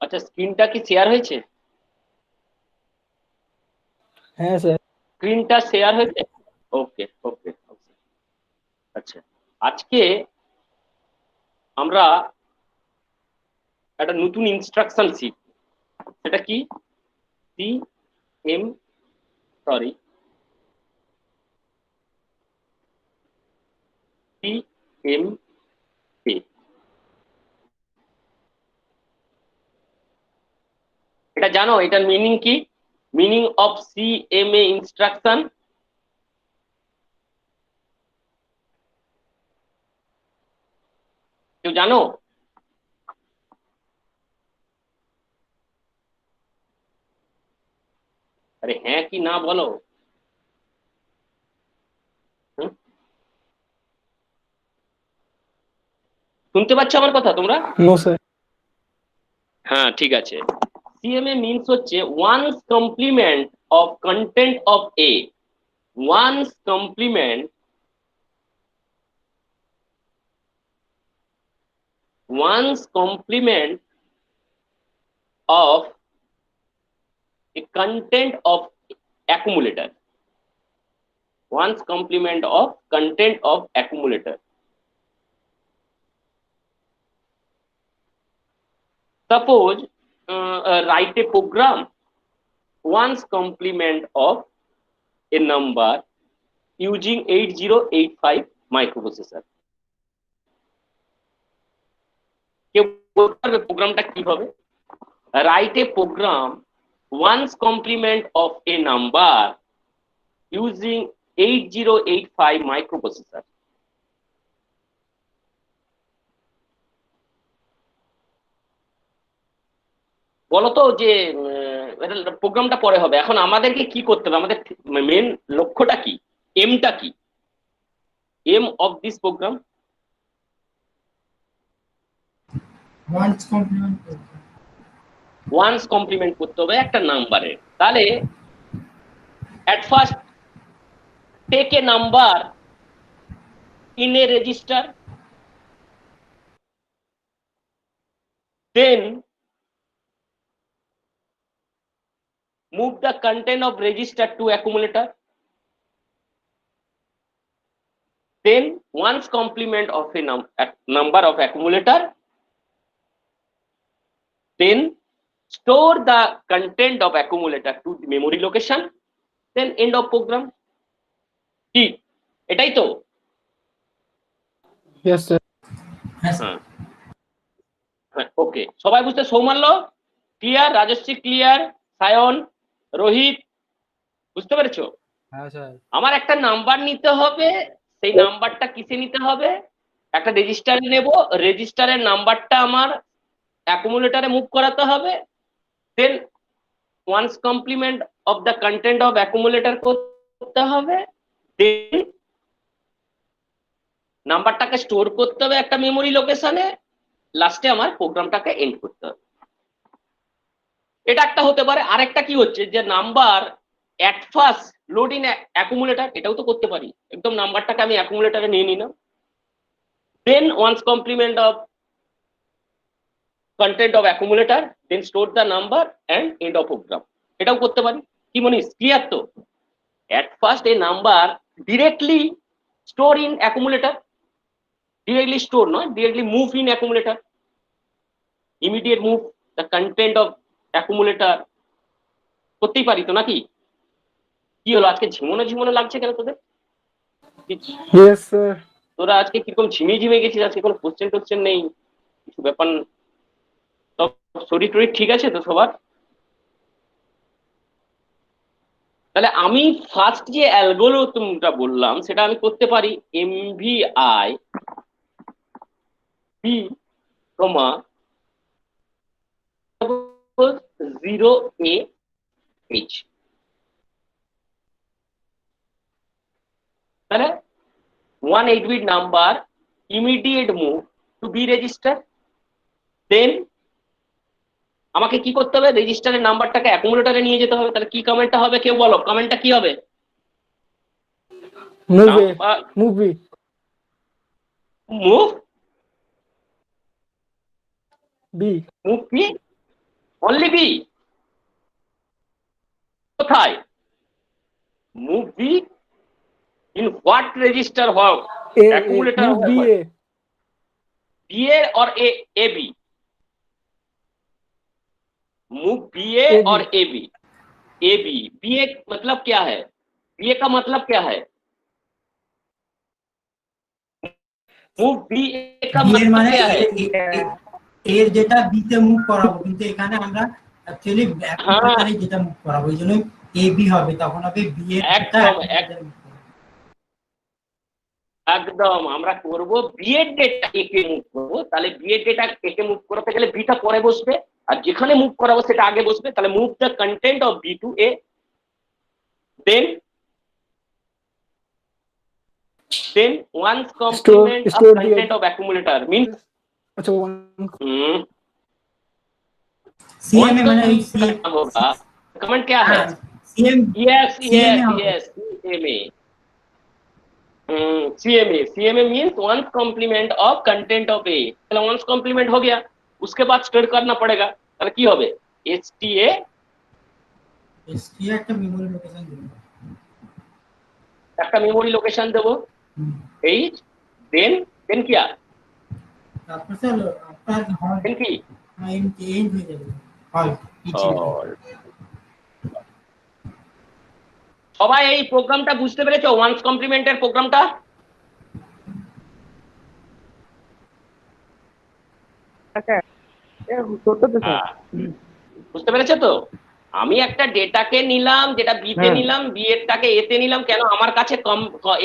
আচ্ছা, স্ক্রিনটা কি শেয়ার হয়েছে? হ্যাঁ স্যার। স্ক্রিনটা শেয়ার হয়েছে? ওকে ওকে ওকে। আচ্ছা, আজকে আমরা একটা নতুন ইনস্ট্রাকশন শিখব। সেটা কি? C M sorry C M A. এটা জানো এটার মিনিং কি? Meaning of C M A instruction কেউ জানো? আরে হ্যাঁ কি না বলো। হুম? শুনতে পাচ্ছ আমার কথা তোমরা? No sir. হ্যাঁ ঠিক আছে। সিএমএ মিনস হচ্ছে one's complement of content of A. One's complement, one's complement of a content of accumulator. One's complement of content of accumulator. Suppose write a program. One's complement of a number using 8085 microprocessor. কেউ বলতে পারবে প্রোগ্রামটা কিভাবে? Write a program one's complement of A number using 8085 microprocessor. বলতো যে প্রোগ্রামটা পরে হবে, এখন আমাদেরকে কি করতে হবে, আমাদের মেন লক্ষ্যটা কি, এমটা কি, aim of this program? One's complement করতে হবে একটা নাম্বারের। তাহলে at first take a number in a register, then move the content of register to accumulator, then one's complement of a number of accumulator, then store the content of accumulator to the memory location, then end of program। কি এটাই তো? Yes sir. হ্যাঁ হ্যাঁ ওকে, সবাই বুঝতে Soumalya clear, Rajshri clear, Sayan, Rohit বুঝতে পেরেছো? হ্যাঁ স্যার। আমার একটা নাম্বার নিতে হবে, সেই নাম্বারটা কিসে নিতে হবে? একটা রেজিস্টারে নেব, রেজিস্টারের নাম্বারটা আমার অ্যাকুমুলেটরে মুভ করাতে হবে, then once complement of the content of accumulator করতে হবে, দেন নাম্বারটাকে স্টোর করতে হবে একটা মেমোরি লোকেশনে, লাস্টে আমার প্রোগ্রামটাকে এন্ড করতে হবে। এটা একটা হতে পারে। আরেকটা কি হচ্ছে যে number at first load in accumulator, এটাও তো করতে পারি। একদম নাম্বারটাকে আমি অ্যাকুমুলেটরে নিয়ে নিলাম, then once complement of content of accumulator, then store the number and end of program, এটাও করতে পারি। কি মনে ক্লিয়ার তো? at first a number directly store in accumulator, directly store নয়, directly move in accumulator, immediate move the content of accumulator করতেই পারি তো নাকি? কি হলো আজকে ঝিমোনো ঝিমোনো লাগছে কেন তোদের? Yes sir. তোরা আজকে কিরকম ঝিমিয়ে ঝিমিয়ে গেছিস, আজকে কোনো কোশ্চেন টোশ্চেন নেই, কিছু ব্যাপার? সব শরীর টরীর ঠিক আছে তো সবার? তাহলে আমি ফার্স্ট যে অ্যালগোরিদমটা বললাম সেটা আমি করতে পারি MVI B comma 0 a h, তাহলে 1 8 bit number immediate move to B register, then আমাকে কি করতে হবে, রেজিস্টারের নাম্বারটাকে অ্যাকুমুলেটরে নিয়ে যেতে হবে। তাহলে কি কমেন্টটা হবে কেউ বলো, কমেন্টটা কি হবে? মুভি। নাম্বার মুভি। Move, B. মুভ কি? অনলি বি কোথায়? Move B in what register হোক অ্যাকুমুলেটর Move হোক BA. बी ए और A B, move B A AB. और ए बी बी ए मतलब क्या है? बी ए का मतलब क्या है? मूव बी ए का বি এর मतलब মানে क्या है? এর যেটা বি তে মুভ করাবো, কিন্তু এখানে আমরা অ্যাকচুয়ালি হ্যাঁ অ্যাকুমুলেটরে যেটা মুভ করাবো, এই জন্য এ বি হবে, তখন হবে বি এর যেটা একদম অ্যাকুমুলেটরে মুভ করাবো। একদম আমরা করব বি এর ডেটা এ কে মুভ করব, তাহলে বি এর ডেটা এ কে মুভ করতে গেলে বিটা পরে বসবে, আর যেখানে মুভ করাবো সেটা আগে বসবে। তাহলে move the content of B to A, then one's complement of store the content of accumulator means अच्छा one सीएम में मैंने होगा। कमेंट क्या है? सीएम yes CMA होगा। yes CMA means one's complement of content of A। তাহলে one's complement हो गया, उसके बाद स्टोर करना पड़ेगा। তাহলে কি হবে? STA একটা মেমরি লোকেশন দেব, একটা মেমোরি লোকেশন দেবো H, দেন क्या? তারপর স্যার আপনার হয় দেন কি? এন্ড হয়ে যাবে, হয় সবাই এই প্রোগ্রামটা বুঝতে পেরেছো? ওয়ান্স কমপ্লিমেন্টের প্রোগ্রামটা বুঝতে পেরেছো তো? আমি একটা ডেটাকে নিলাম, যেটা বি তে নিলাম, বি এরটাকে এ তে নিলাম, কেন? আমার কাছে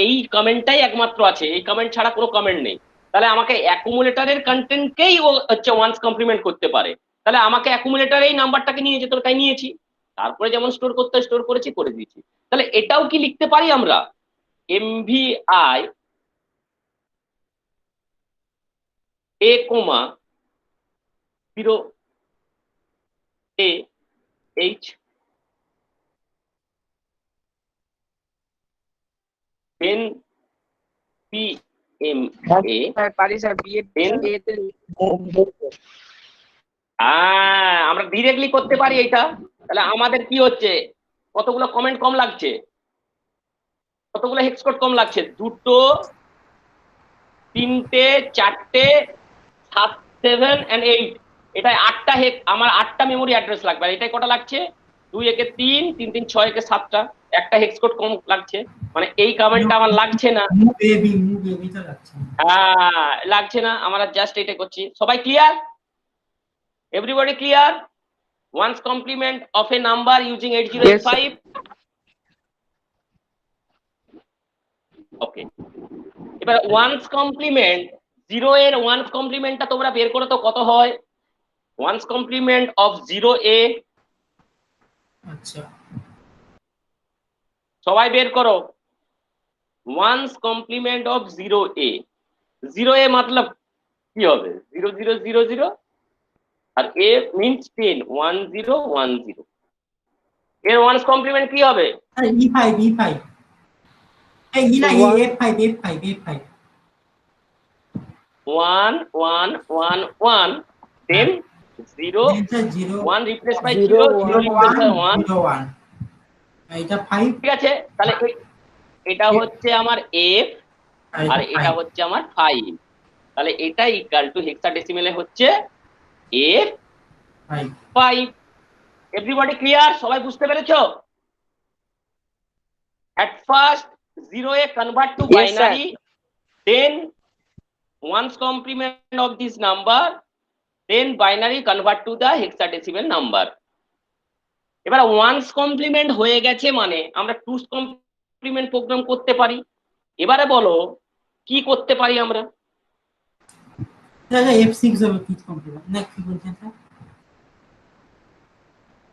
এই কমেন্টটাই একমাত্র আছে, এই কমেন্ট ছাড়া কোনো কমেন্ট নেই। তাহলে আমাকে অ্যাকুমুলেটরের কন্টেন্টকেই ও হচ্ছে ওয়ান্স কমপ্লিমেন্ট করতে পারে। তাহলে আমাকে অ্যাকুমুলেটরে এই নাম্বারটাকে নিয়ে যেতে হবে, তাই নিয়েছি। তারপরে যেমন স্টোর করতে স্টোর করেছি, করে দিয়েছি। তাহলে এটাও কি লিখতে পারি আমরা? MVI A, 0 A H, then PMA, পারি স্যার বিএ then এতে আমরা ডিরেক্টলি করতে পারি এটা। তাহলে আমাদের কি হচ্ছে? কতগুলো কমেন্ট কম লাগছে, কতগুলো হেক্স কোড কম লাগছে? 2, 3, 4, 7, 7 and 8। এটাই 8টা আমার 8টা মেমোরি অ্যাড্রেস লাগবে। আর এটাই কটা লাগছে? 2 একে 3, 3 3 6 একে 7টা, একটা হেক্স কোড কম লাগছে। মানে এই কমেন্টটা আমার লাগছে না, মুভ এবি তো লাগছে না। লাগছে না, আমরা জাস্ট এটা করছি। সবাই clear? Everybody clear? One's complement of A number using 8085। Okay, এবার ওয়ান্স কমপ্লিমেন্ট 0 এর ওয়ান্স কমপ্লিমেন্টটা তোমরা বের করো তো কত হয়? ওয়ান্স কমপ্লিমেন্ট অফ 0A, আচ্ছা সবাই বের করো। Once complement of 0A, 0A मतलब কি হবে? 0 0 0 0 আর A means 10, 1 0 1 0। এর ওয়ান্স কমপ্লিমেন্ট কি হবে? আরে E5 এই না F5 1 1 1 1, then 0 1 replace by 0 0 replace by 1। 01 এটা 5, ঠিক আছে, তাহলে এটা হচ্ছে আমার F আর এটা হচ্ছে আমার 5। তাহলে এটা ইকুয়াল টু হেক্সাডেসিমেলে হচ্ছে F5। Everybody clear? সবাই বুঝতে পেরেছো? at first 0A convert to Yes, binary, then ones complement of this number, then binary convert to the hexadecimal number। এবার ওয়ান্স কমপ্লিমেন্ট হয়ে গেছে মানে আমরা টুস কমপ্লিমেন্ট প্রোগ্রাম করতে পারি। এবারে বলো কি করতে পারি আমরা? দাদা F6 হবে কি কমপ্লিমেন্ট না কি বলছেন স্যার?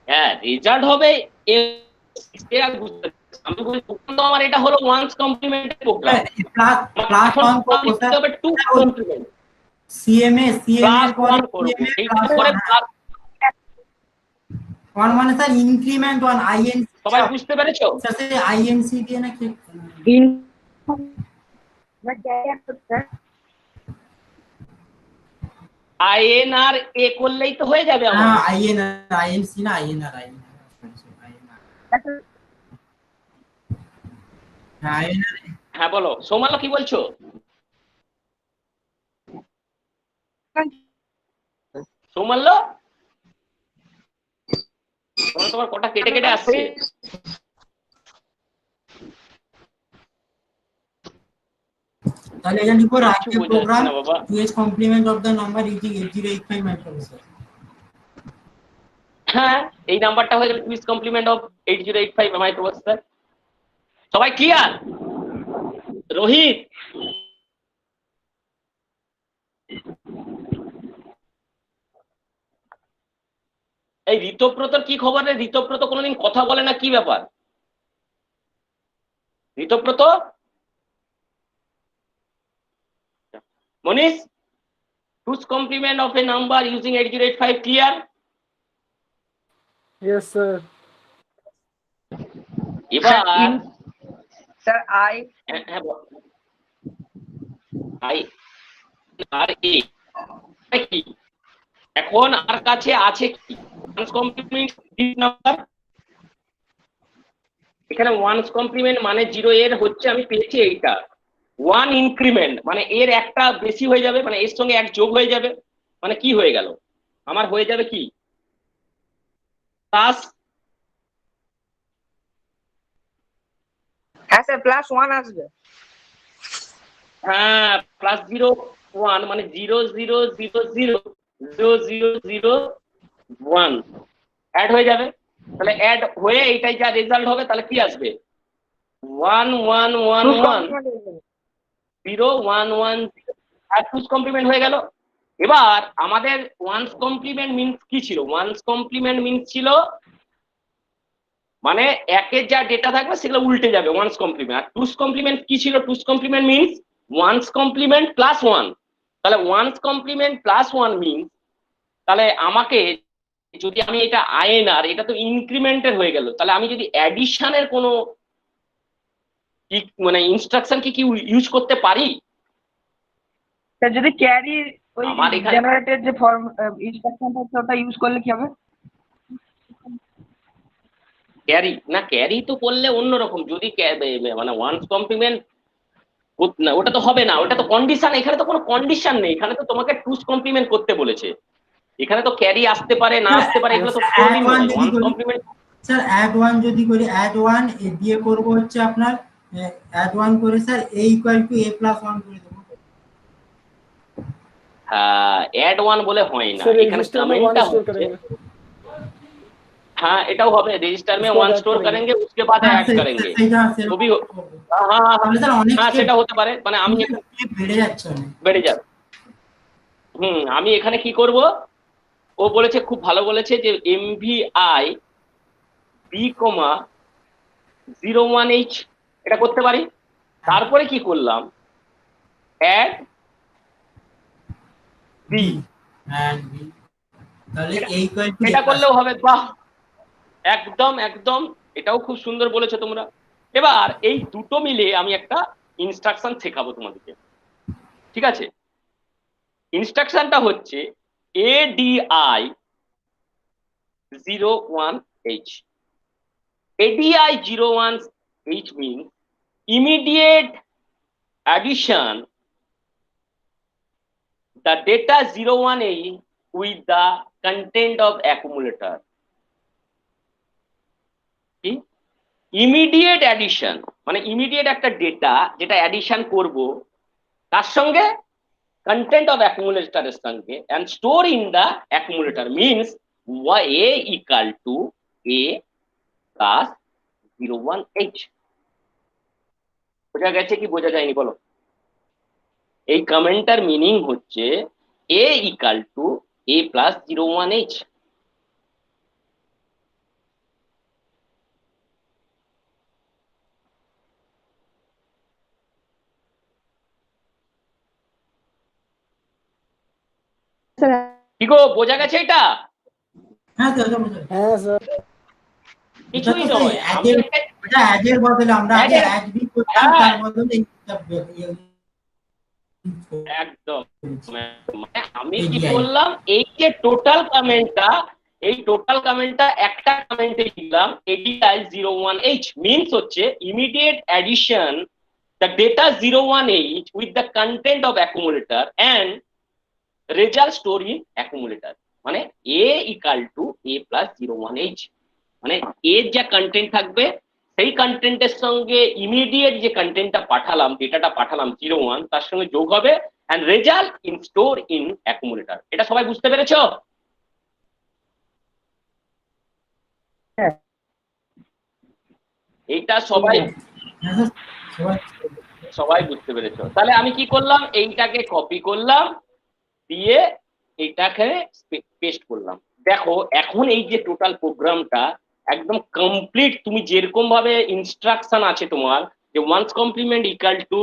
হ্যাঁ, রেজাল্ট হবে F6 এর। আমি বুঝতে পারছি, আমি বলি তো আমার এটা হলো ওয়ান্স কমপ্লিমেন্ট প্রোগ্রাম, প্লাস 1 করব লিখতে হবে টু কমপ্লিমেন্ট CMA প্লাস এর পরে 1 করব, CMA এইটার প্লাস পরে 1 প্লাস। 1 মানে স্যার ইনক্রিমেন্ট 1 INC সবাই বুঝতে পেরেছো? স্যার সে INC দিয়ে না কি INR A করলেই তো হয়ে যাবে আমার। হ্যাঁ আইএনআর আইএনসি না আইএনআর আইএনআর হ্যাঁ আইএনআর হ্যাঁ বলো সৌমাল্য কি বলছো? সৌমাল্য তোমার কটা কেটে কেটে আসছে। তাহলে এখানে লিখো রাইট কিছু এ বোঝা প্রোগ্রাম যাচ্ছে না বাবা। Two's complement of the number using 8085 microprocessor. হ্যাঁ এই নাম্বারটা হয়ে গেল টুইস কমপ্লিমেন্ট অফ 8085 মাইক্রোপ্রসেসর। সবাই ক্লিয়ার? রোহিত এই ঋতব্রতর কি খবর রে? ঋতব্রত কোনোদিন কথা বলে না, কি ব্যাপার? Ritabrata, Manish, two's complement of A number using 8085 clear? Yes, sir. এবার স্যার আই হ্যাঁ আই আর এ কি এখন আর কাছে আছে কি? ওয়ান্স কমপ্লিমেন্ট দিস নাম্বার, এখানে ওয়ান্স কমপ্লিমেন্ট মানে 0 এর হচ্ছে আমি পেয়েছি এইটা। 1 ইনক্রিমেন্ট মানে এর একটা বেশি হয়ে যাবে, মানে এর সঙ্গে 1 যোগ হয়ে যাবে, মানে কি হয়ে গেল আমার? হয়ে যাবে কি প্লাস, হ্যাঁ স্যার +1 আসবে। হ্যাঁ +01 মানে 00000001 অ্যাড হয়ে যাবে। তাহলে অ্যাড হয়ে এইটাই যা রেজাল্ট হবে তাহলে কি আসবে? 11110110 আর টুস কমপ্লিমেন্ট হয়ে গেল। এবার আমাদের ওয়ান্স কমপ্লিমেন্ট মিন্স কি ছিল? ওয়ান্স কমপ্লিমেন্ট মিন্স ছিল মানে একের যা ডেটা থাকবে সেগুলো উল্টে যাবে ওয়ান্স কমপ্লিমেন্ট। আর টুস কমপ্লিমেন্ট কি ছিল? টুস কমপ্লিমেন্ট মিন্স ওয়ান্স কমপ্লিমেন্ট +1। তাহলে ওয়ান্স কমপ্লিমেন্ট +1 মিন্স তাহলে আমাকে যদি আমি এটা INR, এটা তো ইনক্রিমেন্টের হয়ে গেল, তাহলে আমি যদি অ্যাডিশনের কোনো মানে ইনস্ট্রাকশন কি ইউজ করতে পারি? স্যার যদি ক্যারি ওই আমার এখানে জেনারেটেড যে ফর্ম ইনস্ট্রাকশনটা আছে ওটা ইউজ করলে কি হবে? ক্যারি না, ক্যারি তো করলে অন্যরকম। যদি মানে ওয়ান্স কমপ্লিমেন্ট না, ওটা তো হবে না, ওটা তো কন্ডিশন। এখানে তো কোনো কন্ডিশন নেই, এখানে তো তোমাকে টুস কমপ্লিমেন্ট করতে বলেছে। এখানে তো ক্যারি আসতে পারে না আসতে পারে, এগুলো তো ফ্লোরিং নয়। ওয়ান্স কমপ্লিমেন্ট স্যার অ্যাড 1 যদি করি অ্যাড 1 এ দিয়ে করব হচ্ছে আপনার অ্যাড 1 করে স্যার a = a+1 করে দেব। হ্যাঁ অ্যাড 1 বলে হয় না, Sir, এখানে register में কমেন্টটা 1 store হচ্ছে। करेंगे। हाँ এটাও হবে, रजिस्टर में उसके 1 बाद स्टोर करेंगे। करेंगे उसके बाद হ্যাঁ ऐड करेंगे। সেটা तो भी हाँ हाँ তাহলে স্যার অনেক हाँ স্টেপ সেটা হতে পারে, মানে আমি বেড়ে যাচ্ছে অনেক। বেড়ে যাবে। আমি এখানে কি করব? ও বলেছে খুব ভালো বলেছে যে MVI B,01H এটা করতে পারি। তারপরে কি করলাম? অ্যাড B, and b তাহলে a = এটা করলেও হবে। বাহ, একদম একদম, এটাও খুব সুন্দর বলেছো তোমরা। এবার এই দুটো মিলে আমি একটা ইনস্ট্রাকশন শেখাবো তোমাদেরকে, ঠিক আছে? ইনস্ট্রাকশনটা হচ্ছে ADI 01H। ADI 01H means immediate addition the data 01H with the content of accumulator. কি ইমিডিয়েট অ্যাডিশন মানে ইমিডিয়েট একটা ডেটা যেটা অ্যাডিশন করব তার সঙ্গে content of accumulator এর সঙ্গে and store in the accumulator means a equal to a plus 01H। বোঝা গেছে কি বোঝা যায়নি বলো? এই কমেন্টটার মিনিং হচ্ছে a equal to a plus 01H। কি গো বোঝা গেছে এটা? হ্যাঁ স্যার বুঝলাম। হ্যাঁ স্যার। কিছুই নয়, আমি এটা অ্যাড এর বদলে আমরা আগে অ্যাড বি করতাম, তার বদলে একদম মানে আমি কি এডিআই বললাম, এই টোটাল কমেন্টটা একটা কমেন্টে লিখলাম এডিআই 01H মিন্স হচ্ছে immediate addition the data 01H with the content of accumulator and result store in accumulator, মানে A equal to A plus 01H, মানে এর যা কন্টেন্ট থাকবে সেই কন্টেন্টের সঙ্গে ইমিডিয়েট যে কন্টেন্টটা পাঠালাম, ডেটাটা পাঠালাম 01, তার সঙ্গে যোগ হবে and result in store in accumulator. এটা সবাই বুঝতে পেরেছো? হ্যাঁ। এইটা সবাই হ্যাঁ স্যার সবাই সবাই বুঝতে পেরেছো? তাহলে আমি কি করলাম, এইটাকে কপি করলাম, দিয়ে এইটাকে পেস্ট করলাম। দেখো এখন এই যে টোটাল প্রোগ্রামটা একদম কমপ্লিট, তুমি যেরকম ভাবে ইনস্ট্রাকশন আছে তোমার যে ওয়ান্স কমপ্লিমেন্ট ইকাল টু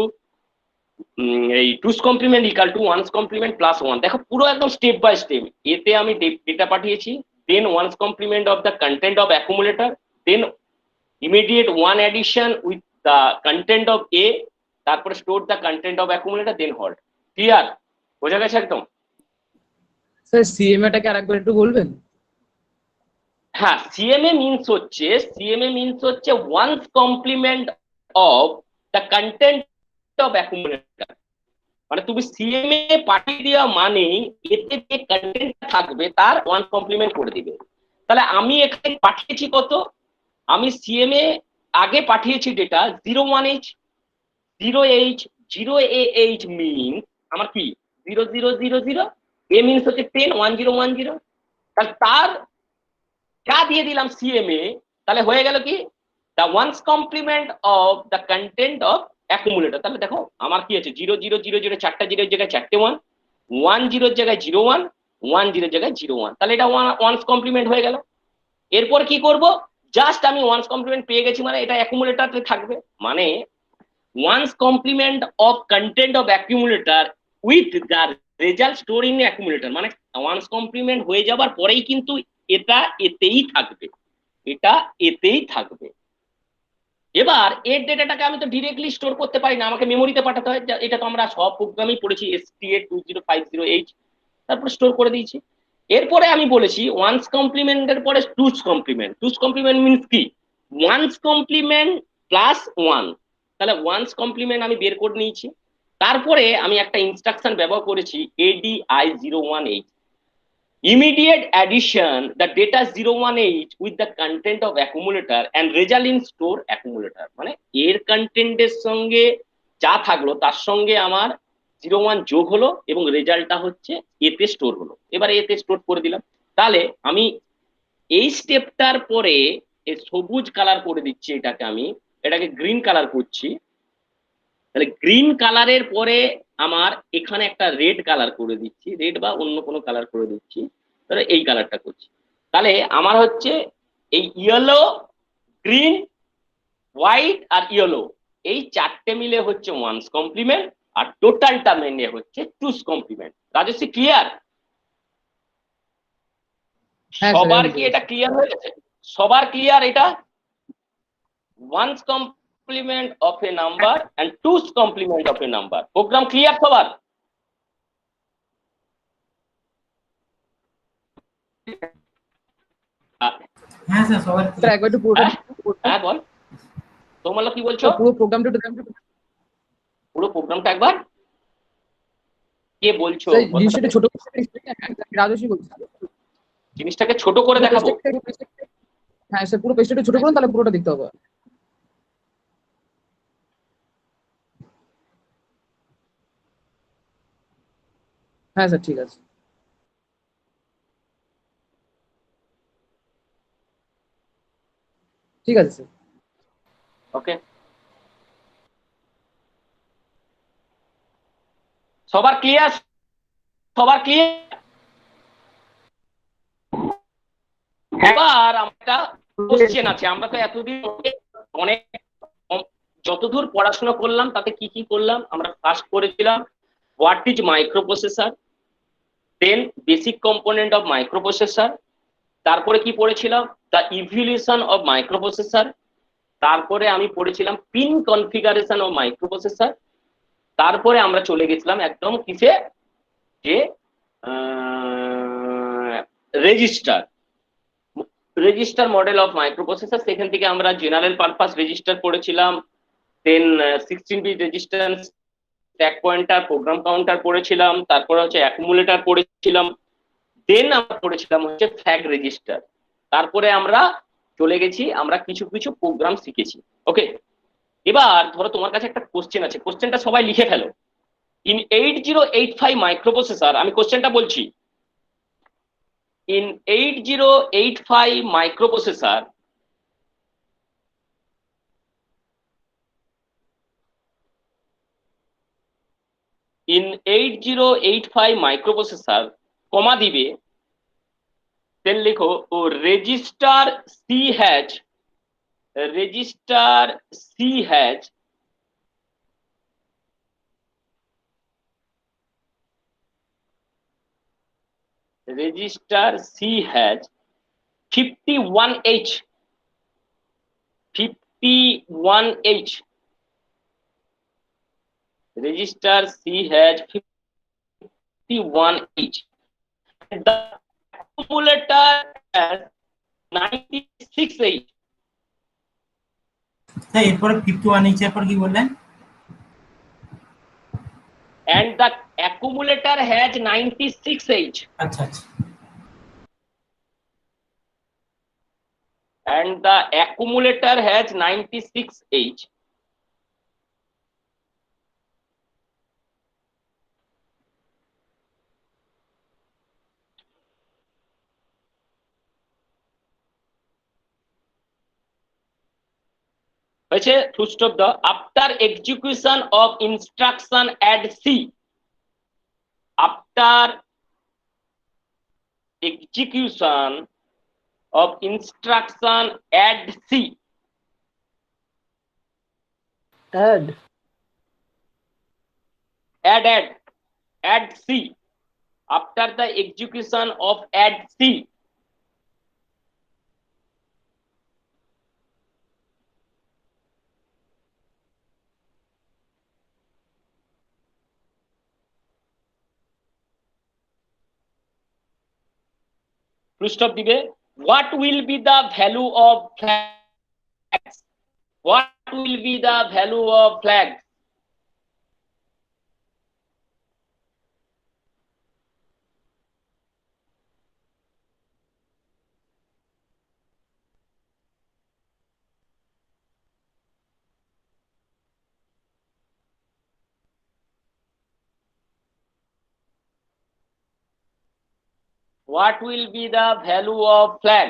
এই two's complement equal to one's complement plus 1, দেখো পুরো একদম স্টেপ বাই স্টেপ। এতে আমি ডেটা পাঠিয়েছি, then once complement of the content of accumulator, then immediate one addition with the content of A, তারপরে store the content of accumulator, then halt. Clear? বোঝা গেছে একদম? স্যার সিএমএটাকে আরেকবার একটু বলবেন? হ্যাঁ, সিএমএ মিন্স হচ্ছে once complement of the content of accumulator, মানে তুমি সিএমএ পাঠিয়ে দেওয়া মানে এতে যে কন্টেন্ট থাকবে তার ওয়ান কমপ্লিমেন্ট করে দিবে। তাহলে আমি এখানে পাঠিয়েছি কত, আমি সিএমএ আগে পাঠিয়েছি data 01H 0H 0AH means আমার কি 0000, এ মিনস হচ্ছে 10 1010, তাহলে তার যা দিয়ে দিলাম সিএমএ, তাহলে হয়ে গেল কি the one's complement of the content of accumulator. তাহলে দেখো আমার কি আছে 0000 চারটা জিরোর জায়গায় চারটে 1, 10 জায়গায় 01, 10 জায়গায় 01, তাহলে এটা ওয়ান্স কমপ্লিমেন্ট হয়ে গেল। এরপর কি করব, জাস্ট আমি ওয়ান্স কমপ্লিমেন্ট পেয়ে গেছি মানে এটা অ্যাকুমুলেটরে থাকবে, মানে one's complement of content of accumulator with the result store in accumulator, মানে ওয়ান্স কমপ্লিমেন্ট হয়ে যাবার পরেই কিন্তু এটা এতেই থাকবে, এটা এতেই থাকবে। এবার এর ডেটাটাকে আমি তো ডিরেক্টলি স্টোর করতে পারি না, আমাকে মেমোরিতে পাঠাতে হয়, এটা তো আমরা সব প্রোগ্রামেই পড়েছি STA 2050H, তারপর স্টোর করে দিয়েছি। এরপরে আমি বলেছি ওয়ান্স কমপ্লিমেন্টের পরে টুস কমপ্লিমেন্ট মিনস কি ওয়ান্স কমপ্লিমেন্ট প্লাস 1, তাহলে ওয়ান্স কমপ্লিমেন্ট আমি বের করে নিয়েছি। তারপরে আমি একটা ইনস্ট্রাকশন ব্যবহার করেছি ADI 01H, immediate addition the data 01H with the content of accumulator and result in store accumulator, মানে এর কন্টেন্টের সঙ্গে যা থাকলো তার সঙ্গে আমার 01 যোগ হলো এবং রেজাল্টটা হচ্ছে এতে স্টোর হলো। এবারে এতে স্টোর করে দিলাম। তাহলে আমি এই স্টেপটার পরে সবুজ কালার করে দিচ্ছি, এটাকে গ্রিন কালার করছি। তাহলে গ্রিন কালারের পরে আমার এখানে একটা রেড কালার করে দিচ্ছি, রেড বা অন্য কোনো কালার করে দিচ্ছি, তাহলে এই কালারটা করছি। তাহলে আমার হচ্ছে এই ইয়েলো, গ্রিন, হোয়াইট আর ইয়েলো, এই চারটে মিলে হচ্ছে ওয়ান্স কমপ্লিমেন্ট, আর টোটালটা মিলে হচ্ছে টুস কমপ্লিমেন্ট। রাজশ্রী ক্লিয়ার? হ্যাঁ সবার স্যার, কি এটা ক্লিয়ার হয়ে গেছে? সবার ক্লিয়ার এটা? One's complement of A number and two's complement of A number, program clear সবার? হ্যাঁ স্যার সবাই স্যার একবার একটু পুরোটা হ্যাঁ বল, তোমার কি বলছো? পুরো প্রোগ্রামটা একটু পুরো প্রোগ্রামটা একবার কে বলছো? জিনিসটা একটু ছোট করে রাজস্বী বলছি। জিনিসটাকে ছোট করে দেখাবো? হ্যাঁ স্যার, পুরো পেজটা একটু ছোট করুন, তাহলে পুরোটা দেখতে হবে। হ্যাঁ স্যার ঠিক আছে। ঠিক আছে স্যার। ওকে, সবার ক্লিয়ার? সবার ক্লিয়ার? এবার একটা কোশ্চেন আছে, আমরা তো এতদিন অনেক যতদূর পড়াশোনা করলাম তাতে কি কি করলাম, আমরা ফার্স্ট করেছিলাম what is microprocessor, then basic component of microprocessor, তারপরে কি পড়েছিলাম দ্য ইভলিউশন অফ মাইক্রোপ্রসেসর, তারপরে আমি পড়েছিলাম পিন কনফিগারেশন অফ মাইক্রোপ্রসেসর, তারপরে আমরা চলে গেছিলাম একদম কিসে, যে register register model of microprocessor. সেখান থেকে আমরা জেনারেল পারপাস রেজিস্টার পড়েছিলাম, then 16 bit resistance, stack pointer, program counter পড়েছিলাম, তারপরে হচ্ছে অ্যাকুমুলেটর পড়েছিলাম, দেন আমরা পড়েছিলাম হচ্ছে ফ্ল্যাগ রেজিস্টার। তারপরে আমরা চলে গেছি, আমরা কিছু কিছু প্রোগ্রাম শিখেছি। ওকে, এবার ধরো তোমার কাছে একটা কোশ্চেন আছে, কোশ্চেনটা সবাই লিখে ফেলো। ইন 8085 মাইক্রোপ্রসেসর, আমি কোশ্চেনটা বলছি, in 8085 microprocessor, in 8085 microprocessor, comma দিবে, দেন লিখো ও register C has, register C has register C has 51H, 51H, register C has 51H, and the accumulator has 96H. Sir এরপরে 51H এর পর কি বললেন? And the accumulator has 96H. আচ্ছা আচ্ছা, And the accumulator has 96H. হয়েছে full stop the after execution of instruction add C, after execution of instruction add C, add add C, after the execution of add C, full stop দিবে, what will be the value of flags, what will be the value of flags, what will be the value of flag,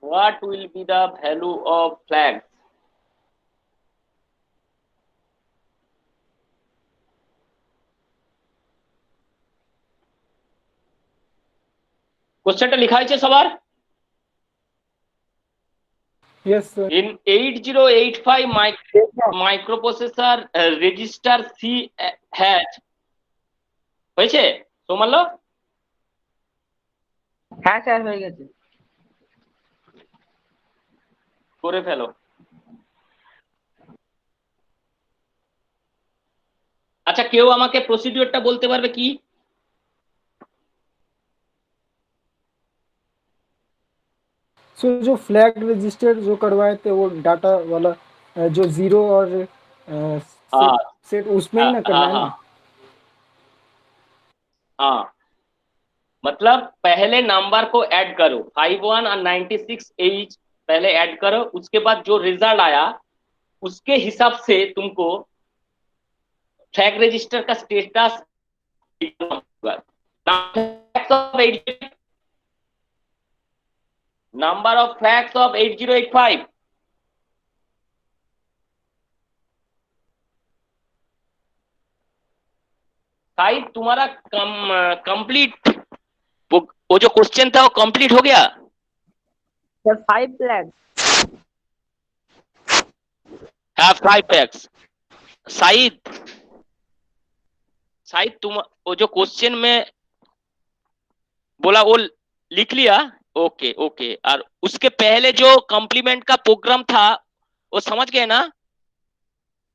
what will be the value of flag? কোশ্চেনটা লেখা হয়েছে সবার? yes sir, In 8085 microprocessor register C has, হয়েছে সোমালো? হ্যাঁ sir হয়ে গেছে। করে ফেলো। আচ্ছা, কেউ আমাকে প্রসিডিওরটা বলতে পারবে কি? so जो फ्लैग रजिस्टर जो करवाए थे वो डाटा वाला जो 0 और हाँ सेट उसमें ही ना करना है ना? हाँ, मतलब पहले नंबर को ऐड करो, 51 और 96H पहले ऐड करो, उसके बाद जो रिजल्ट आया उसके हिसाब से तुमको फ्लैग रजिस्टर का status, number of flags of 8085, शायद तुम्हारा कंप्लीट वो जो क्वेश्चन था वो कंप्लीट हो गया। सर 5 लाख हाँ 5 lakhs। शायद तुम वो जो क्वेश्चन में बोला वो लिख लिया। ओके ओके, और उसके पहले जो कॉम्प्लीमेंट का प्रोग्राम था वो समझ गए ना?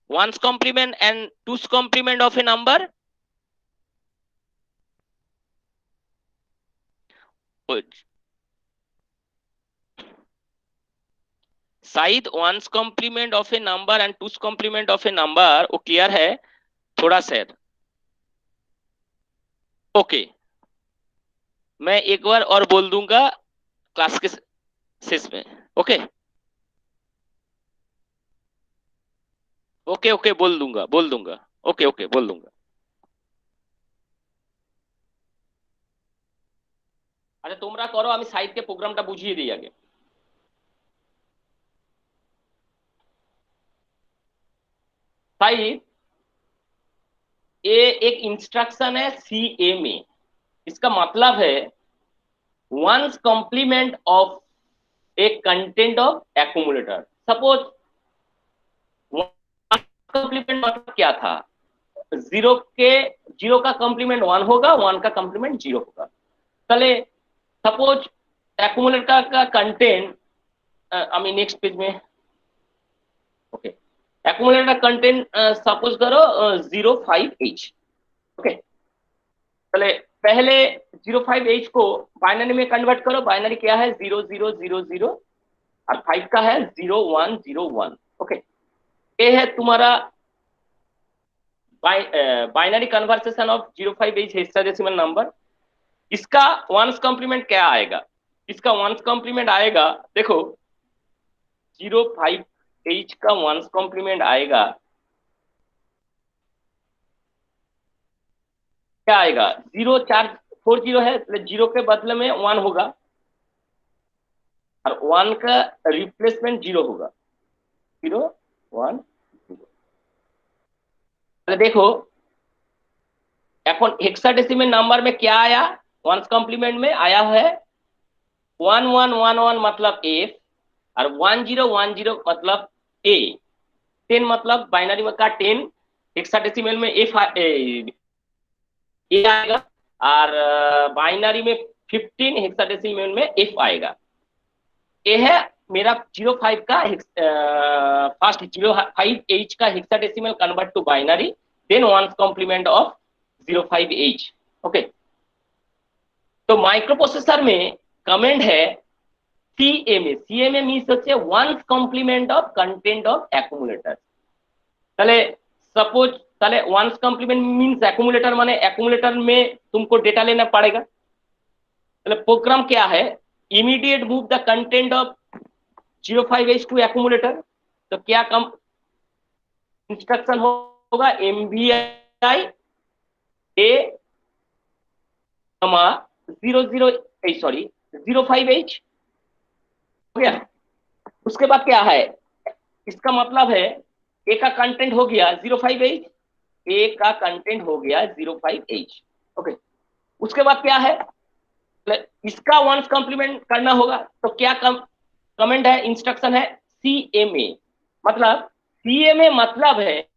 Once complement and two's complement of A number. शायद once complement of A number and two's complement of A number, वो क्लियर है थोड़ा सा? ओके, मैं एक बार और बोल दूंगा क्लास के शेष में। ओके ओके ओके, बोल दूंगा। ओके ओके, बोल दूंगा। আচ্ছা তোমরা করো, আমি সাইডকে প্রোগ্রামটা বুঝিয়ে দিই আগে। साइड ये एक इंस्ट्रक्शन है सीए में। इसका मतलब है once complement of a content of accumulator. Suppose complement मतलब क्या था? जीरो का कॉम्प्लीमेंट 1 होगा, 1 का कॉम्प्लीमेंट 0 होगा। তাহলে सपोज एक्यूमुलेटर का कंटेंट, আমি नेक्स्ट पेज में, ओके, एक्यूमुलेटर का कंटेंट सपोज करो 05H। ओके, चले पहले 05H को बाइनरी में कन्वर्ट करो। बाइनरी क्या है? 0000 और 5 का है 0101। ओके, ये है तुम्हारा binary conversation of 05H hexadecimal number. इसका वंस कॉम्प्लीमेंट क्या आएगा? इसका वंस कॉम्प्लीमेंट आएगा, देखो 05H का वंस कॉम्प्लीमेंट आएगा, क्या आएगा? 0440 है, 0 के बदले में 1 होगा और 1 का रिप्लेसमेंट 0 होगा। 0 1 0। देखो এখন हेक्साडेसिमल नंबर में क्या आया? वंस कॉम्प्लीमेंट में आया है 1111 मतलब एफ, और 1010 मतलब ए। 10 मतलब बाइनरी में का 10, हेक्साडेसिमल में एफ ए आएगा, और बाइनरी में 15, हेक्साडेसिमल में एफ आएगा। ये है मेरा 05 का फर्स्ट 05H का hexadecimal convert to binary, then one's complement of 05H। Okay, तो माइक्रो प्रोसेसर में कमेंट है सीएमए। सीएमए मीन्स হচ্ছে one's complement of content of accumulator. তাহলে सपोज তাহলে वंस कॉम्प्लीमेंट मीन्स एक्यूमुलेटर, माने एक्यूमुलेटर में तुमको डेटा लेना पड़ेगा। ताहले प्रोग्राम क्या है? Immediate move the content of 05H to accumulator. तो क्या कम इंस्ट्रक्शन होगा? MVI A, 05H हो गया। उसके बाद क्या है? इसका मतलब है ए का कंटेंट हो गया 05H, ए का कंटेंट हो गया 05H। ओके, उसके बाद क्या है? इसका वंस कॉम्प्लीमेंट करना होगा। तो क्या कमेंट है, इंस्ट्रक्शन है CMA। मतलब CMA मतलब है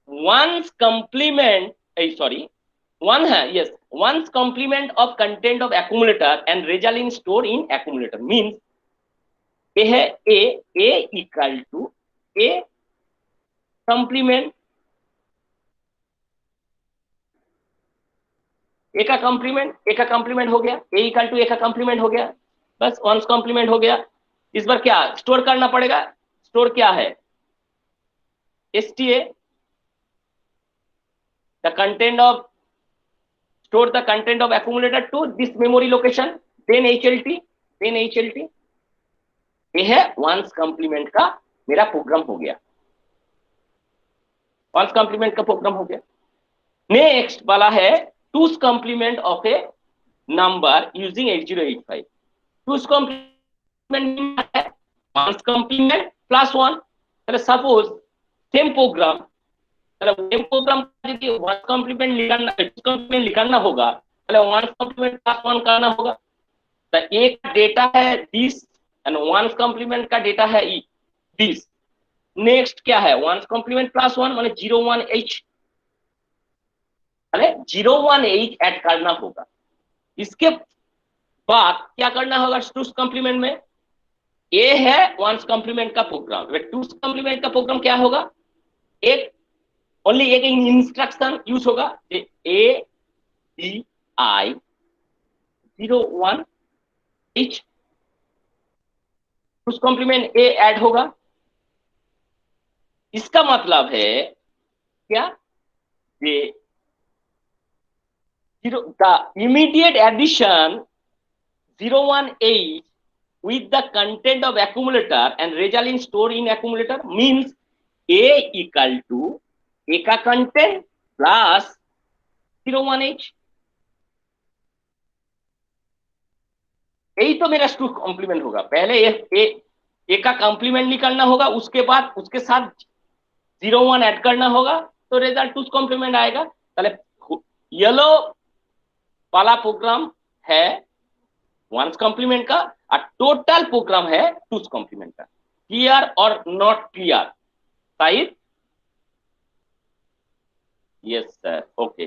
वंस कॉम्प्लीमेंट, सॉरी, one है, yes, once complement of content of accumulator and result in store in accumulator means ये है a equal to a complement, a का complement हो गया, a equal to a का complement हो गया, बस once complement हो गया। इस बार क्या स्टोर करना पड़ेगा? स्टोर क्या है? STA, the content of store the content of accumulator to this memory location, then HLT। ये है वंस कॉम्प्लीमेंट का मेरा प्रोग्राम हो गया। वंस कॉम्प्लीमेंट का प्रोग्राम हो गया। नेक्स्ट वाला है two's complement of A number using 8085। Two's complement है वंस कॉम्प्लीमेंट प्लस 1। তাহলে suppose same program, same program यदि वंस कॉम्प्लीमेंट लिखना होगा তাহলে वंस कॉम्प्लीमेंट प्लस 1 करना होगा। तो एक डेटा है दिस एंड वंस कॉम्प्लीमेंट का डेटा है दिस। नेक्स्ट क्या है? वंस कॉम्प्लीमेंट प्लस 1 माने 01H, अरे 01H ऐड करना होगा। इसके बात क्या करना होगा टूस कॉम्प्लीमेंट में? ए है वंस कॉम्प्लीमेंट का प्रोग्राम, टूस कॉम्प्लीमेंट का प्रोग्राम क्या होगा? एक ओनली एक इंस्ट्रक्शन यूज होगा, A D I 01 H, two's complement A add होगा। इसका मतलब है क्या? The immediate addition 018 with the content of accumulator and result in store in accumulator means A equal to A का content plus 018। यही तो मेरा टू कॉम्प्लीमेंट होगा। पहले ए का कॉम्प्लीमेंट निकालना होगा, उसके बाद उसके साथ 01 ऐड करना होगा, तो रिजल्ट टू कॉम्प्लीमेंट आएगा। पहले येलो वाला प्रोग्राम है वंस कॉम्प्लीमेंट का और टोटल प्रोग्राम है टूस कॉम्प्लीमेंट का। क्लियर और not clear? Sahid? Yes sir, okay.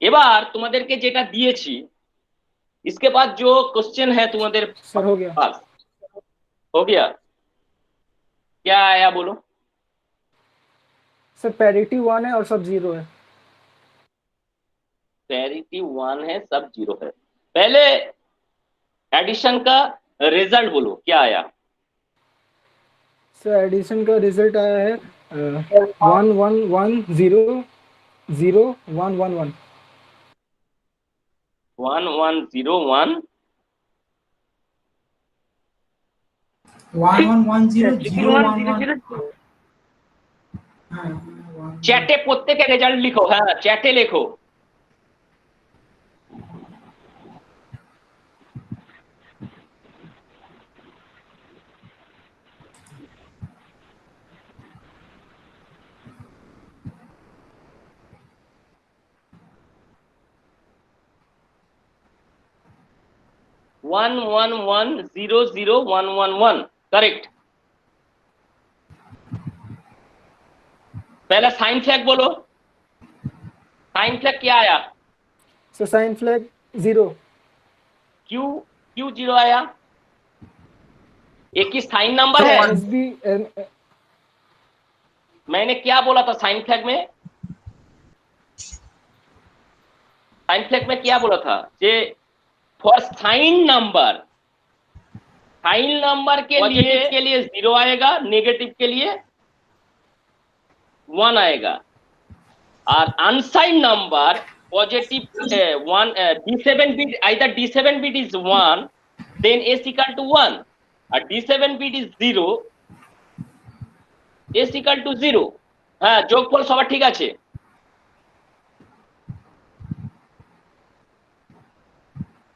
এবার তোমাদেরকে যেটা দিয়েছি, इसके बाद जो क्वेश्चन है तुम्हारे सर हो गया। पास, हो गया? क्या आया बोलो? सर पैरिटी 1 है और सब 0 है। पैरिटी 1 है, सब 0 है। पहले एडिशन का रिजल्ट बोलो, क्या आया? सर एडिशन का रिजल्ट आया है 1110 0 111। 1101 1110 हाँ चैटे प्रत्येक रिजल्ट लिखो, हाँ चैटे लिखो। One one one 00111 correct. पहला साइन फ्लैग बोलो, साइन फ्लैग क्या आया? Sir sign flag 0। क्यों 0 आया? एक ही साइन नंबर है। एसबी मैंने क्या बोला था साइन फ्लैग में? साइन फ्लैग में क्या बोला था? जे फॉर साइन नंबर के लिए 0 आएगा, नेगेटिव के लिए 1 आएगा, और unsigned number positive 1 D7 bit, either D7 bit is 1 then S equal to 1 और D7 bit is 0 S equal to 0। হ্যাঁ, যোগফল সবার ঠিক আছে?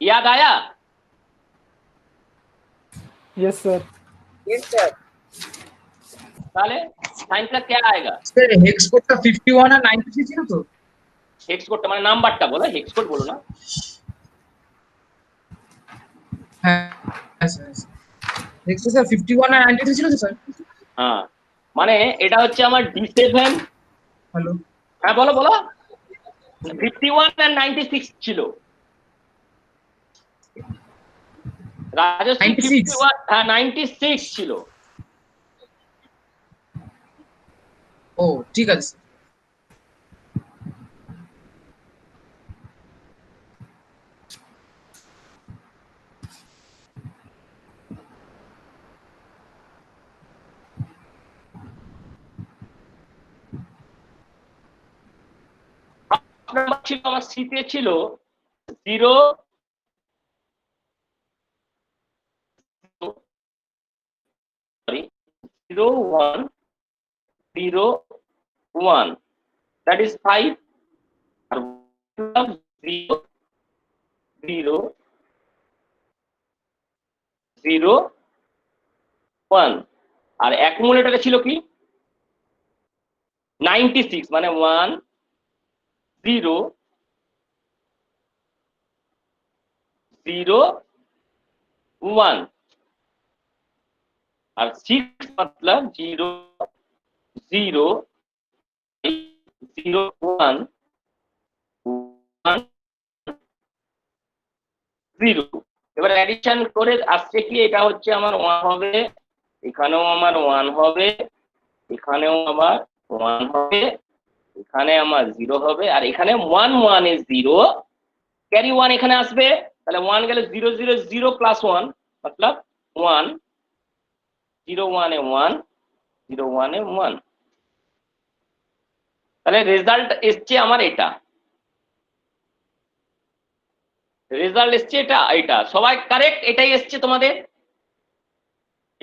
याद आया? Yes sir. তাহলে সাইন ফ্লैग क्या आएगा? স্যার হেক্স কোডটা 51 আর 93 ছিল তো? হেক্স কোডটা মানে নাম্বারটা বলো, হেক্স কোড বলো না। হ্যাঁ স্যার, হেক্স কোড স্যার 51 আর 93 ছিল তো স্যার? হ্যাঁ, মানে এটা হচ্ছে আমার D7। হ্যালো, হ্যাঁ বলো বলো। 51 আর 96 ছিল। রাজশ্রী 51, হ্যাঁ 96 ছিল। ও ঠিক আছে স্যার। নাম্বার ছিল আমার সিতে ছিল 0 1 0 1, that is 5 আর 0 0 0 1 আর অ্যাকুমুলেটরে ছিল কি 96, মানে 1 0 0 1 और 6 मतलब 0 0 0 1 1 0। এবার অ্যাডিশন করে আসছে কি, এটা হচ্ছে আমার 1 হবে, এখানেও আমার 1 হবে, এখানেও আবার 1 হবে, এখানে আমার 0 হবে, আর এখানে 1 1 এ 0, ক্যারি 1 এখানে আসবে, তাহলে 1 গেলে 0 0 0 প্লাস 1 মতলব 1, 0 1 এ 1, 0 1 এ 1। তাহলে রেজাল্ট এসছে আমার এটা, রেজাল্ট এসছে এটা সবাই কারেক্ট, এটাই এসছে তোমাদের।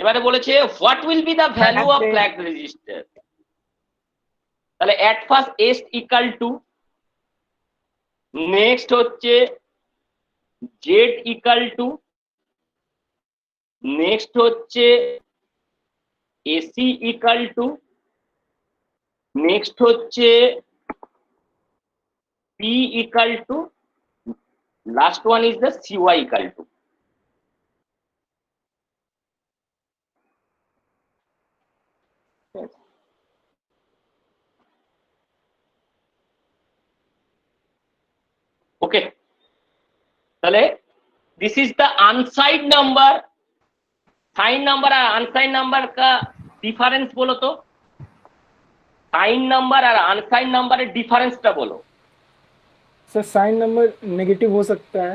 এবারে বলেছে what will be the value of flag register. তাহলে at first S equal to, next হচ্ছে জেড ইকাল টু, নেক্সট হচ্ছে এসি ইকাল টু, নেক্সট হচ্ছে P equal to, last one is the CY equal to. Okay, তাহলে this is the unsigned number. Sign number और unsigned number का difference बोलो तो, sign number और unsigned number difference टा बोलो। सर साइन नंबर नेगेटिव हो सकता है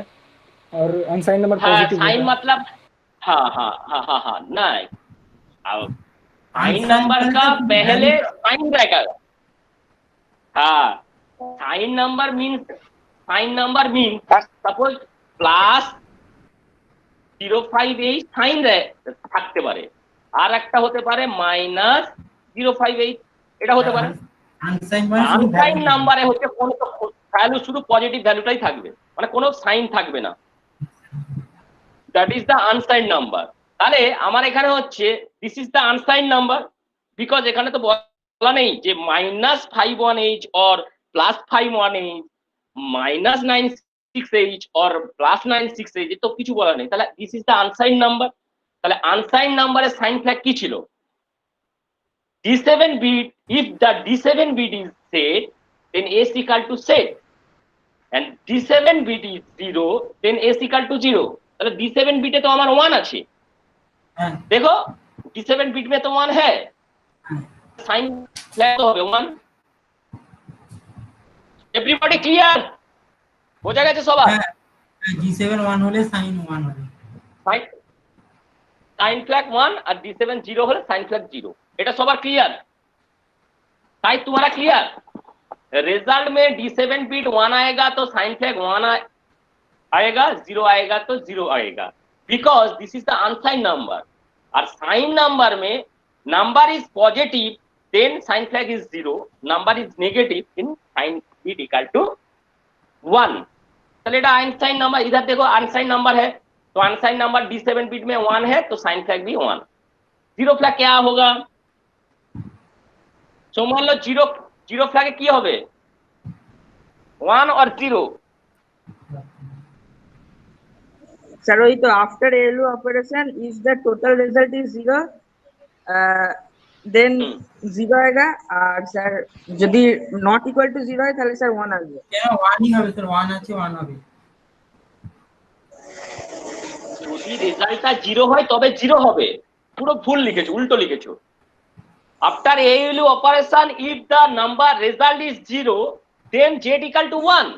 और अनसाइन नंबर हाँ पॉजिटिव साइन होगा। मतलब हाँ हाँ हाँ हाँ हाँ नहीं, अब साइन नंबर का पहले साइन रहेगा। हाँ sign number means, sign number means suppose plus 058 sign থাকতে পারে, আর একটা হতে পারে মাইনাস 058, এটা হতে পারে। আনসাইন নাম্বারে হচ্ছে কোন ভ্যালু, শুধু পজিটিভ ভ্যালুটাই থাকবে, মানে কোনো সাইন থাকবে না, that is the unsigned number. তাহলে আমার এখানে হচ্ছে this is the unsigned number, because এখানে তো বলা নেই যে -51H or +51H, -96H or +96H, তো কিছু বলা নেই। তাহলে this is the unsigned number. তাহলে আনসাইন নাম্বারের সাইন ফ্ল্যাগ কি ছিল? D7 bit, if the D7 bit is set, then S equal to set, and D7 bit is 0, then S equal to 0। তাহলে D7 বিটে তো আমার 1 আছে, देखो D7 बिट में तो 1 है, साइन फ्लैग तो হবে 1। एवरीबॉडी क्लियर हो जाएगा সবার? G7 1 হলে সাইন 1 হবে, साइन फ्लैग 1 और D7 0 হলে साइन फ्लैग 0, এটা সবার क्लियर? তাই तुम्हारा क्लियर? रिजल्ट में D7 बिट 1 आएगा तो साइन फ्लैग 1 आएगा, 0 आएगा तो 0 आएगा, because this is the unsigned number. और साइन नंबर में number is positive then sign flag is 0, number is negative in sign bit equal to 1। चलिए এটা আনসাইন नंबर, इधर देखो अनसाइन नंबर है, तो अनसाइन नंबर D7 बिट में 1 है तो साइन फ्लैग भी 1। 0 फ्लैग क्या होगा? सो मान लो 0 फ्लैग কি হবে? 1 और 0। স্যার ওই তো after ALU operation is the total result is 0, then 0 आएगा, আর স্যার যদি নট ইকুয়াল টু 0 হয় তাহলে স্যার 1 আসবে। কেন 1ই হবে স্যার, 1 আছে 1 হবে। যদি রেজাল্টটা 0 হয় তবে 0 হবে, পুরো ভুল লিখেছো, উল্টো লিখেছো। After ALU operation if the number result is 0 then z equal to 1।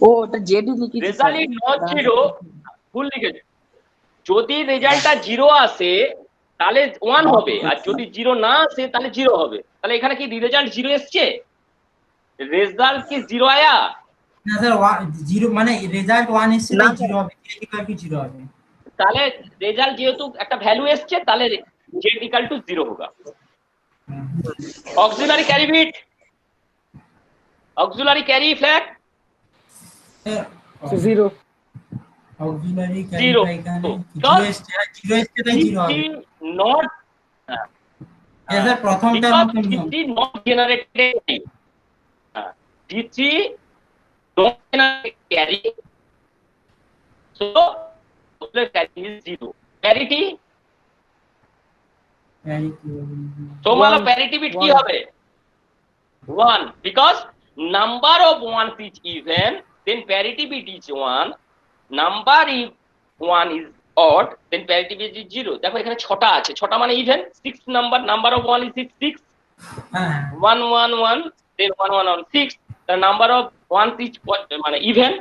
ও ওটা জেডি লিখেছি রেজাল্ট ইজ নট 0, ভুল লিখেছো। যদি রেজাল্টটা 0 আসে তাহলে 1 হবে, আর যদি 0 না আসে তাহলে 0 হবে। তাহলে এখানে কি রেজাল্ট 0 এসছে? রেজাল্ট কি 0 আয়া? না স্যার 0 মানে রেজাল্ট 1 এসছে তাই 0 হবে, z ইকুয়াল টু 0 হবে। তাহলে রেজাল্ট যেহেতু একটা ভ্যালু এসছে তাহলে z ইকুয়াল টু 0 होगा। Auxiliary carry bit, auxiliary carry flag So 0. Auxiliary carry 0 এখানে তো 0 এসছে তাই 0 হবে। নট এটা স্যার প্রথমটার মতো নিয়ম। D3 not generated, D3 not generated carry, so total carry is 0। parity, so মানে parity bit কি হবে? 1, because number of ones is even, then parity bit is 1, number if one is odd then parity bit is zero. দেখো এখানে ছটা আছে, ছটা মানে even. Six number of one is six, six হ্যাঁ 1 1 1 then 1 1 1 6, the number of ones is মানে even,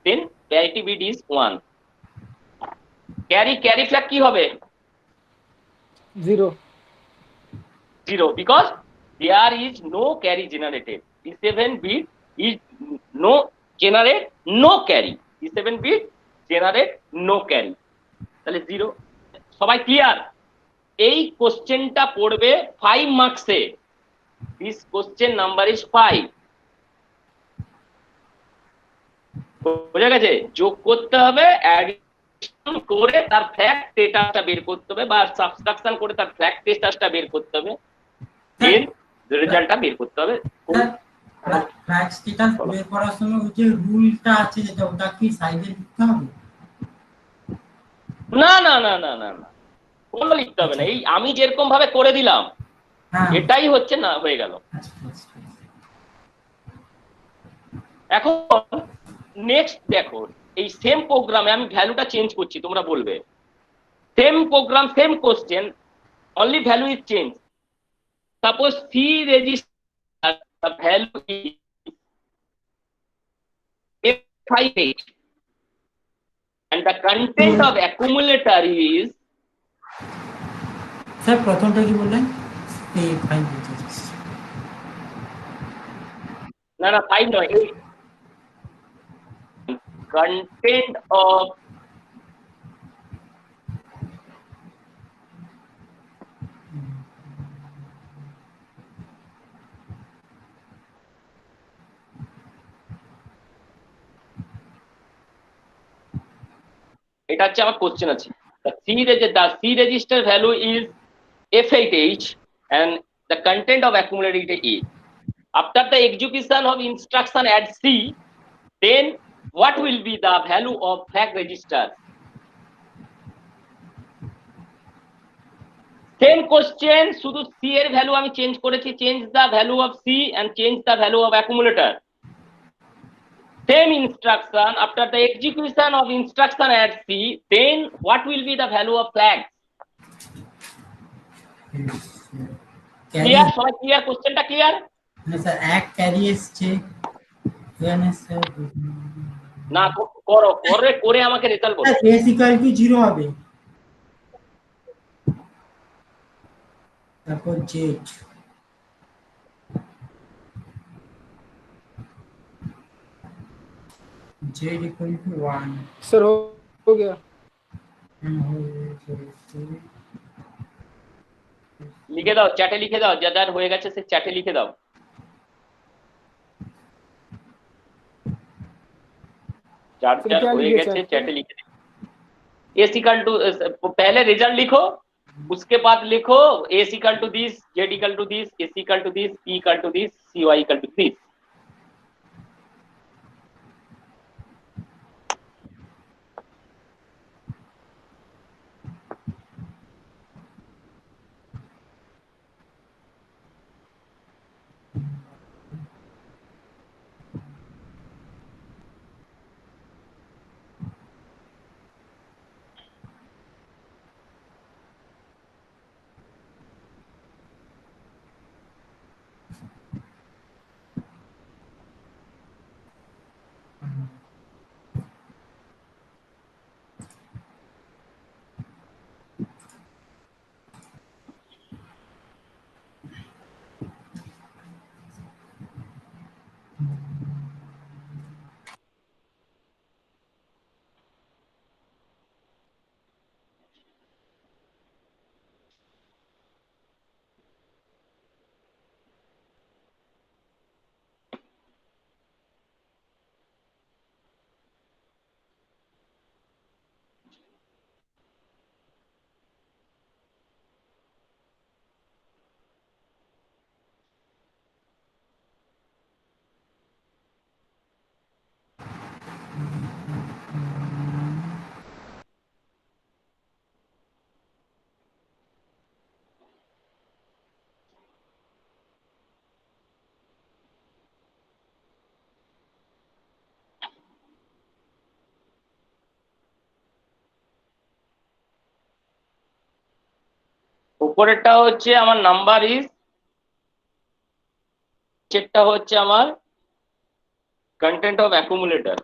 then parity bit is 1. carry flag কি হবে? 0 0, because there is no carry generated. D7 bit is no generate no carry, D7 bit generate no carry, তাহলে 0। সবাই clear? এই কোশ্চেনটা পড়বে 5 মার্কসে। This question number is 5। বোঝা গেছে? যোগ করতে হবে, অ্যাডিশন করে তার ফ্ল্যাগ স্ট্যাটাসটা বের করতে হবে, বা সাবট্রাকশন করে তার ফ্ল্যাগ স্ট্যাটাসটা বের করতে হবে, দেন রেজাল্টটা বের করতে হবে। ফ্ল্যাগ স্ট্যাটাস বের করার সময় ওই যে রুলটা আছে যেটা, ওটা কি সাইডে লিখতে হবে? না না না না না না, কোনো লিখতে হবে না। এই আমি যেরকম ভাবে করে দিলাম হ্যাঁ এটাই হচ্ছে না, হয়ে গেল। আচ্ছা, আচ্ছা। এখন নেক্সট দেখো, এই সেম প্রোগ্রামে আমি ভ্যালুটা চেঞ্জ করছি, তোমরা বলবে। Same program, same question, only value is change. Suppose C register, the value is F58 and the content of accumulator is, sir প্রথমটা কি বললেন? এই 5 না না 5 নয়, 8, content of এটা হচ্ছে আমার কোশ্চেন আছে। the C register value is F8H and the content of accumulator is. After the execution of instruction at C, then what will be the value of flag register? Same question, শুধু C এর value আমি change করেছি, change the value of C and change the value of accumulator. Same instruction, after the execution of instruction at C, then what will be the value of flag? Clear? সবাই clear? কোশ্চেনটা clear? না sir এক carry এসছে এখানে sir, না করো, করে আমাকে রেজাল্ট বলো। s ইকুয়াল টু 0 হবে, তারপর z इक्वल टू 1। सर हो गया। লিখে দাও, চ্যাটে লিখে দাও, যাদের হয়ে গেছে সে চ্যাটে লিখে দাও। যার फिर যার क्या হয়ে लिखे গেছে चैट पे? च्যাटे लिखे दो। एस इक्वल टू, पहले रिजल्ट लिखो, उसके बाद लिखो S equal to this, Z equal to this, S equal to this, P equal to this, C Y equal to this. উপরেরটা হচ্ছে আমার নাম্বার ইজ, চেকটা হচ্ছে আমার কন্টেন্ট অফ অ্যাকুমুলেটর।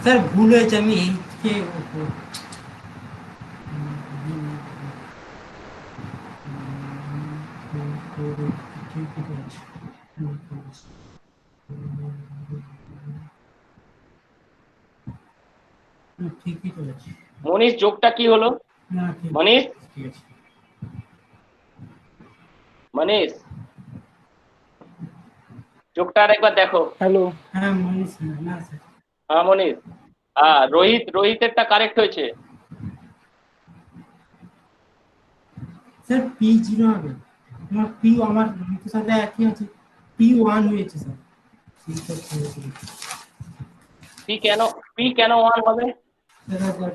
স্যার ভুল হয়েছে, আমি এইটকে ঠিকই করেছি। মনীষ যোগটা কি হলো? না ঠিক মনীষ, ঠিক আছে। মনীষ যোগটা আরেকবার দেখো। হ্যালো, হ্যাঁ মনীষ না স্যার। হ্যাঁ মনীষ, রোহিতেরটা কারেক্ট হয়েছে। স্যার P0 হবে, আমার P আমার রোহিতের সাথে একই আছে, P1 হয়েছে স্যার। পি কেন 1 হবে? স্যার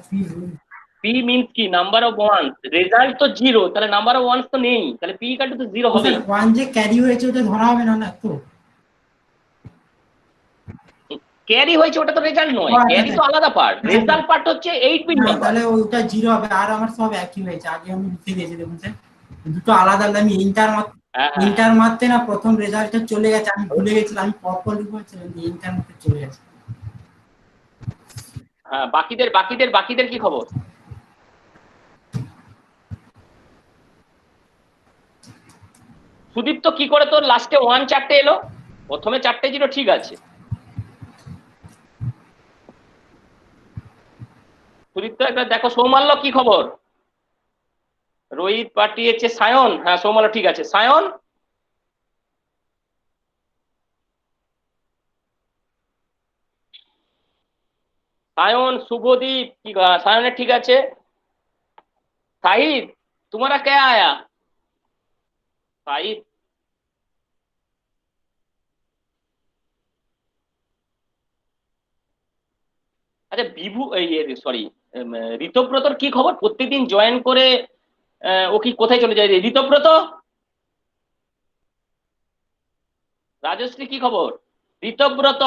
পি মিন্স কি? Number of wands. রেজাল্ট তো 0, তাহলে নাম্বার অফ ওয়ান্স তো নেই, তাহলে পি ইকুয়াল টু তো 0 হবে। স্যার 1 যে ক্যারি হয়েছে ওটা ধরা হবে না, না তো? ক্যারি হয়েছে ওটা তো রেজাল্ট নয়, ক্যারি তো আলাদা পার্ট, রেজাল্ট পার্ট হচ্ছে 8 বিট নাম্বার। তাহলে ওটা 0 হবে, আর আমার সব একই হয়েছে, আগে আমি লিখে দিয়েছি দেখুন স্যার, দুটো আলাদা আলাদা। আমি ইন্টার মারতে না প্রথম রেজাল্টটা চলে গেছে, আমি ভুলে গেছিলাম, আমি পরপর লিখেছিলাম ইন্টার মারতে চলে গেছে। হ্যাঁ, বাকিদের কি খবর? সুদীপ্ত কি করে তোর লাস্টে 1 চারটে এলো? প্রথমে 4টে ছিল, ঠিক আছে। সুদীপ্ত একবার দেখো। সৌমাল্য কি খবর? রোহিত পাঠিয়েছে। সায়ন, হ্যাঁ সৌমাল্য ঠিক আছে। সায়ন, শুভদীপ কি? সায়নের ঠিক আছে। साहिद, तुम्हारा क्या आया? साहिद, আচ্ছা বিভু, সরি, ঋতব্রতর কি খবর? প্রত্যেকদিন জয়েন করে ও কি কোথায় চলে যায় রে ঋতব্রত? রাজশ্রী কি খবর? ঋতব্রত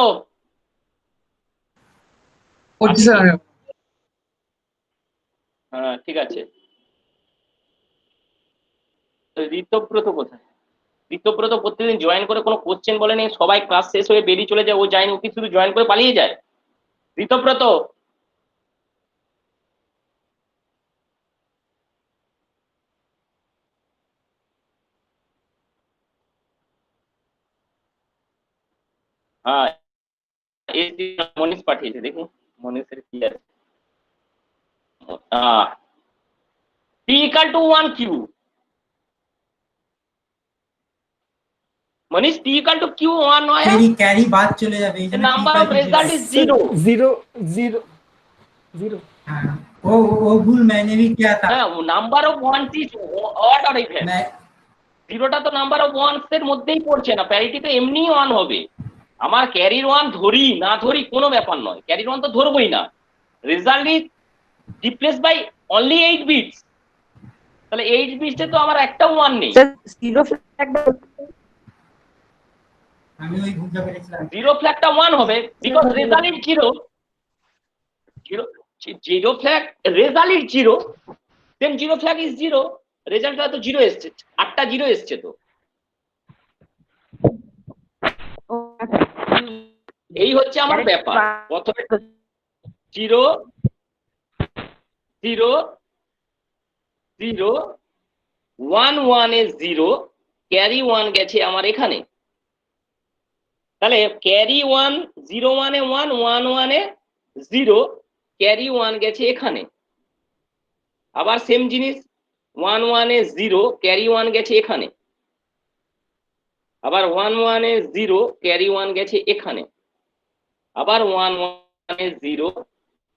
করছি স্যার আমি। হ্যাঁ ঠিক আছে। ঋতব্রত কোথায়? ঋতব্রত প্রত্যেকদিন জয়েন করে কোনো কোশ্চেন বলেনি, সবাই ক্লাস শেষ হয়ে বেরিয়ে চলে যায়, ও যায়নি, ও কি শুধু জয়েন করে পালিয়ে যায়? ঋতব্রত, হ্যাঁ মনীষ পাঠিয়েছে, দেখুন মনীষের কি আছে। t equal to 1 q, Manish t equal to q 1 নয়, ক্যারি বাদ চলে যাবে, এই the জন্য number of result is 0। 0 हाँ, वो भूल मैंने भी किया था। হ্যাঁ, number of wands is odd or even. मैं জিরোটা তো নাম্বার অফ ওয়ান্স এর মধ্যেই পড়ছে না, প্যারিটি তো এমনিই 1 হবে। আমার ক্যারির 1 ধরি না ধরি কোনো ব্যাপার নয়, ক্যারির 1 তো ধরবই না। Result is replace by only 8 bits, তাহলে 8 বিটসে তো আমার একটাও 1 নেই। স্যার জিরো ফ্ল্যাগ আমি ওই ভুলটা করেছিলাম। জিরো ফ্ল্যাগটা 1 হবে, because result is 0। Zero flag, result is 0, then zero flag is 0। রেজাল্টটা তো 0 এসছে, 8টা 0 এসছে তো। এই হচ্ছে আমার ব্যাপার। প্রথমে 0 0 0 1 1 এ 0, ক্যারি 1 গেছে আমার এখানে, তাহলে ক্যারি 1 0 1 এ 1 1 1 এ 0, ক্যারি 1 গেছে এখানে। আবার সেম জিনিস 1 1 এ 0, ক্যারি 1 গেছে এখানে। আবার 1 1 এ 0, ক্যারি 1 গেছে এখানে। আবার 1 1 এ 0,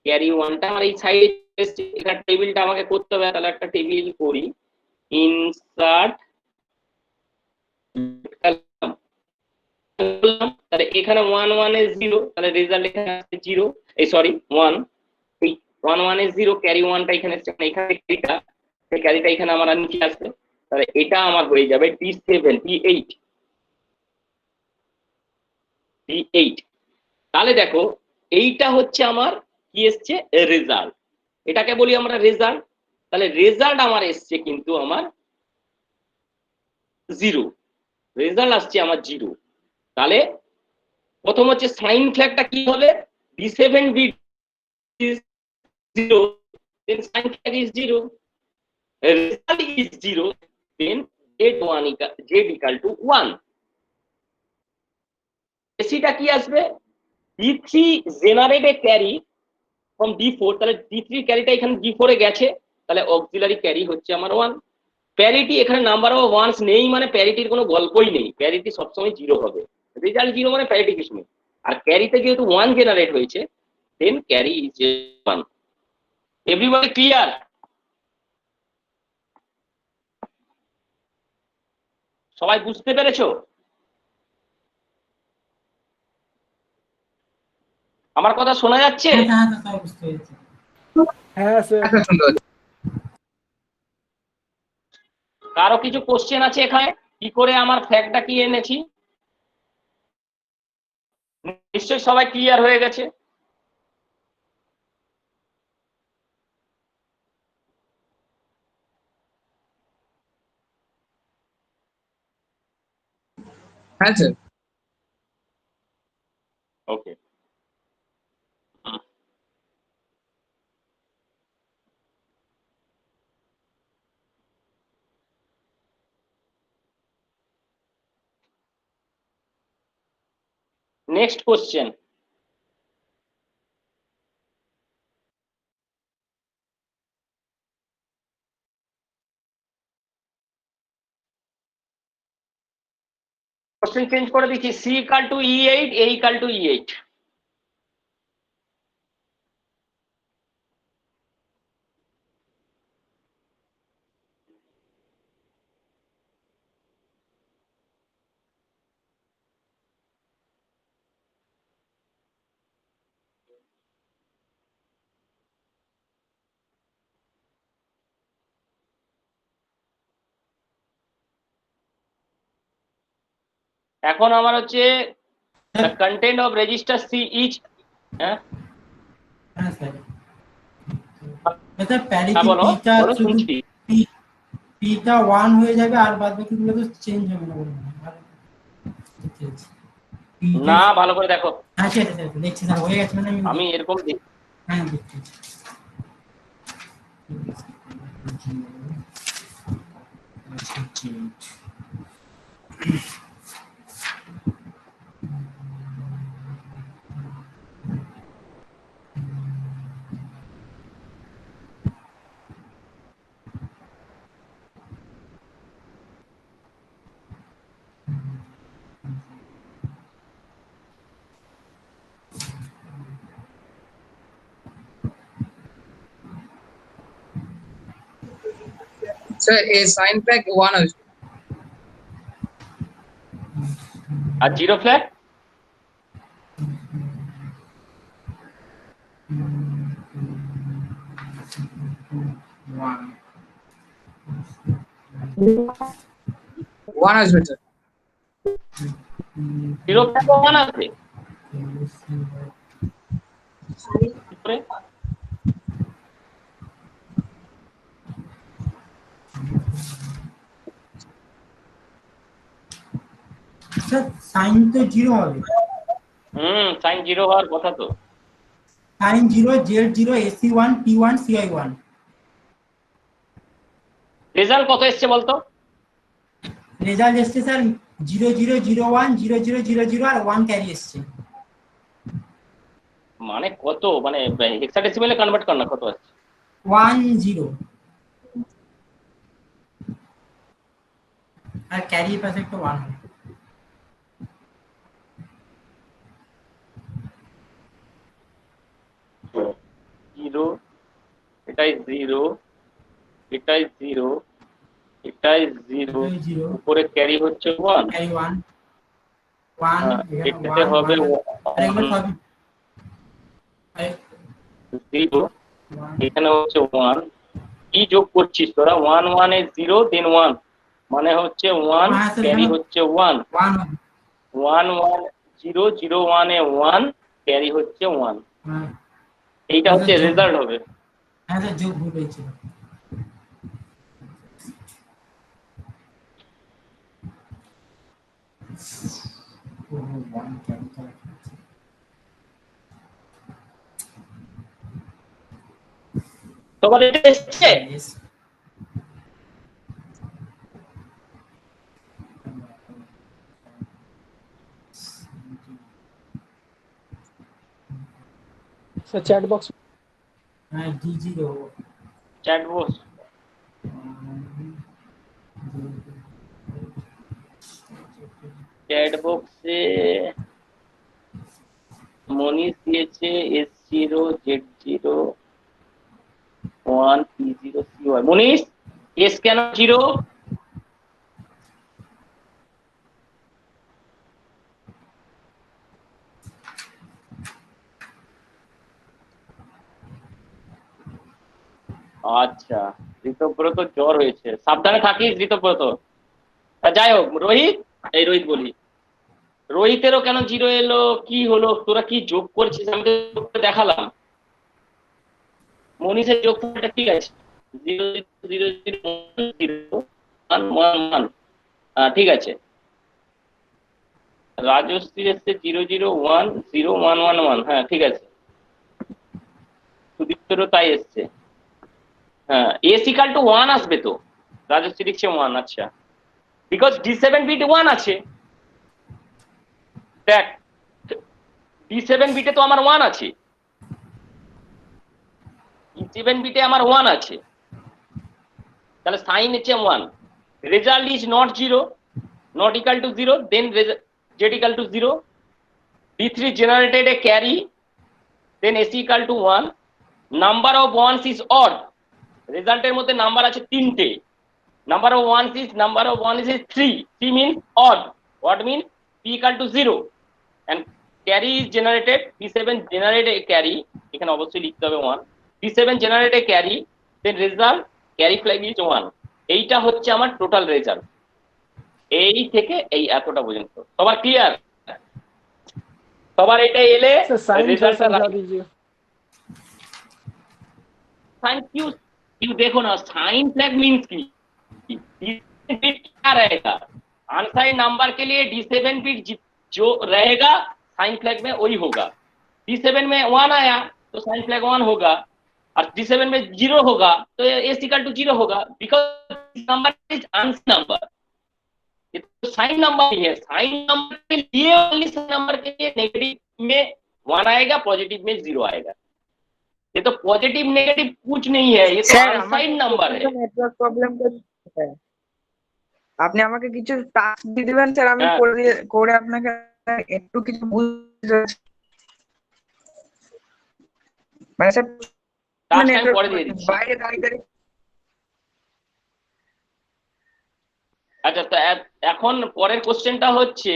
ক্যারি 1টা আমার এই সাইডে এসেছে। এখানে টেবিলটা আমাকে করতে হবে, তাহলে একটা টেবিল করি। ইনসার্ট, তাহলে এখানে 1 1 এ 0, তাহলে রেজাল্ট এখানে আসছে 0, এই সরি 1, এই 1 1 এ 0, ক্যারি 1টা এখানে আসছে, এখানে ক্যারিটা, এই ক্যারিটা এখানে আমার নিচে আসবে, তাহলে এটা আমার হয়ে যাবে T7 T8 T8। তাহলে দেখো এইটা হচ্ছে আমার কি এসছে রেজাল্ট। এটাকে বলি আমরা রেজাল্ট। তাহলে রেজাল্ট আমার এসছে কিন্তু আমার 0, রেজাল্ট আসছে আমার 0। তাহলে প্রথম হচ্ছে সাইন ফ্ল্যাগটা কি হবে, d7 bit is 0, then sign flag is 0, result is 0, then z equal to 1। এসিটা কি আসবে, d3 generate A carry from d4, তাহলে d3 ক্যারিটা এখানে d4 এ গেছে, তাহলে অক্সিলারি ক্যারি হচ্ছে আমার 1। প্যারিটি এখানে নাম্বার অফ ওয়ান্স নেই, মানে প্যারিটির কোনো গল্পই নেই, প্যারিটি সবসময় 0 হবে, রেজাল্ট 0 মানে প্যারিটি কিছু নেই। আর ক্যারিতে যেহেতু 1 জেনারেট হয়েছে, দেন ক্যারি ইজ 1। Everybody clear? সবাই বুঝতে পেরেছো? আমার কথা শোনা যাচ্ছে? হ্যাঁ সবাই বুঝতে পেরেছি। হ্যাঁ স্যার। আচ্ছা সুন্দর। কারো কিছু কোশ্চেন আছে এখানে, কি করে আমার ফ্যাক্টটা কি এনেছি? নিশ্চয়ই সবাই ক্লিয়ার হয়ে গেছে। হ্যাঁ স্যার। ওকে, নেক্সট কোশ্চেন। কোশ্চেন চেঞ্জ করে দিচ্ছি, c equal to e8, a equal to e8। এখন আমার হচ্ছে the content of register c each, হ্যাঁ হ্যাঁ স্যার, স্যার প্যারিটি বলো পিটা বলো, শুধু শুনছি। পিটা 1 হয়ে যাবে আর বাদ বাকিগুলো তো চেঞ্জ হবে না বলে না, ভালো করে দেখো, আচ্ছা আচ্ছা দেখছি স্যার, হয়ে গেছে মানে আমি এরকম হ্যাঁ দেখছি। স্যার এই সাইন ফ্ল্যাগ 1 আসবে। আর 0 ফ্ল্যাগ ওয়ান আসবে স্যার। 0 ফ্ল্যাগ 1 আসবে। কি করে? স্যার সাইন তো 0 হবে, সাইন 0 হওয়ার কথা তো। Sign 0 z0 ac1 p1 ci1। Result কত এসছে বলতো? রেজাল্ট এসছে স্যার 0001 0000 আর 1 ক্যারি এসছে। মানে কত, মানে হেক্সাডেসিমেলে কনভার্ট কর না, কত আসছে? 10 আর ক্যারি পাশে একটা 1 হবে। 0, এটাই 0, এটাই 0, এটাই 0, উপরে ক্যারি হচ্ছে 1, ক্যারি 1 1 এটাতে হবে 0, এখানে হচ্ছে 1। কি যোগ করছিস তোরা? 1 1 এ 0 দেন 1, মানে হচ্ছে 1, ক্যারি হচ্ছে 1, 1 1 0 0 1 এ 1, ক্যারি হচ্ছে 1। এইটা হচ্ছে রেজাল্ট হবে। হ্যাঁ স্যার যোগ ভুল হয়েছিল। তোমার এটা এসছে? Yes. सर चैट बॉक्स হ্যাঁ D0 চ্যাট বক্স চ্যাট বক্সে মনীষ দিয়েছে S0Z01P0CY। মনীষ এস কেন 0? আচ্ছা, ঋতব্রত জ্বর হয়েছে, সাবধানে থাকিস ঋতব্রত। যাই হোক রোহিত, এই রোহিত বলি, রোহিতেরও কেন 0 এলো, কি হলো, তোরা কি যোগ করছিস? আমি তো যোগ করে দেখালাম। মনীষের যোগফলটা ঠিক আছে, 0 0 0 1 1 1 ঠিক আছে। রাজশ্রী এসছে 0 0 1 0 1 1 1, হ্যাঁ ঠিক আছে। সুদীপ্তরও তাই এসছে। হ্যাঁ এস ইকাল টু 1 আসবে তো, রাজশ্রী লিখছে 1। আচ্ছা, বিকজ D7 বিট 1 আছে। দেখ D7 বিটে তো আমার 1 আছে, D7 বিটে আমার 1 আছে, তাহলে সাইন হচ্ছে 1। Result is not 0, not equal to 0, then z equal to 0. D3 generated a carry, then AC equal to 1. Number of ones is odd. Result এর মধ্যে নাম্বার আছে 3টে। Number of ones is 3. 3 means odd. Odd means P equal to 0. And carry is generated. D7 generate a carry. এখানে অবশ্যই লিখতে হবে 1. D7 generate a carry. Then result carry flag is 1. এইটা হচ্ছে আমার টোটাল রেজাল্ট। এই থেকে এই এতটা পর্যন্ত সবার ক্লিয়ার? সবার এটা এলে सर साइन थोड़ा রেজাল্টটা समझा दीजिए। Thank you. यू देखो ना, साइन फ्लैग मींस की बिट क्या रहेगा, अनसाइन नंबर के लिए D7 बिट जो रहेगा साइन फ्लैग में वही होगा। D7 में 1 आया तो साइन फ्लैग 1 होगा, और D7 में 0 होगा तो S इक्वल टू 0 होगा, बिकॉज नंबर इज अनसाइन नंबर। ये तो साइन नंबर ही है, साइन नंबर के लिए ओनली साइन नंबर के लिए नेगेटिव में 1 आएगा, पॉजिटिव में 0 आएगा। ये तो पॉजिटिव नेगेटिव कुछ नहीं है, ये तो अनसाइन नंबर है। নেটওয়ার্ক প্রবলেম করছে, আপনি আমাকে কিছু টাস্ক দিয়ে দিবেন স্যার, আমি হ্যাঁ। করে আপনাকে একটু কিছু বুঝতে, মানে স্যার টাস্ক টাইম পরে দিয়ে দিচ্ছি। বাইরে দাঁড়িয়ে আচ্ছা, তো এখন পরের কোশ্চেনটা হচ্ছে,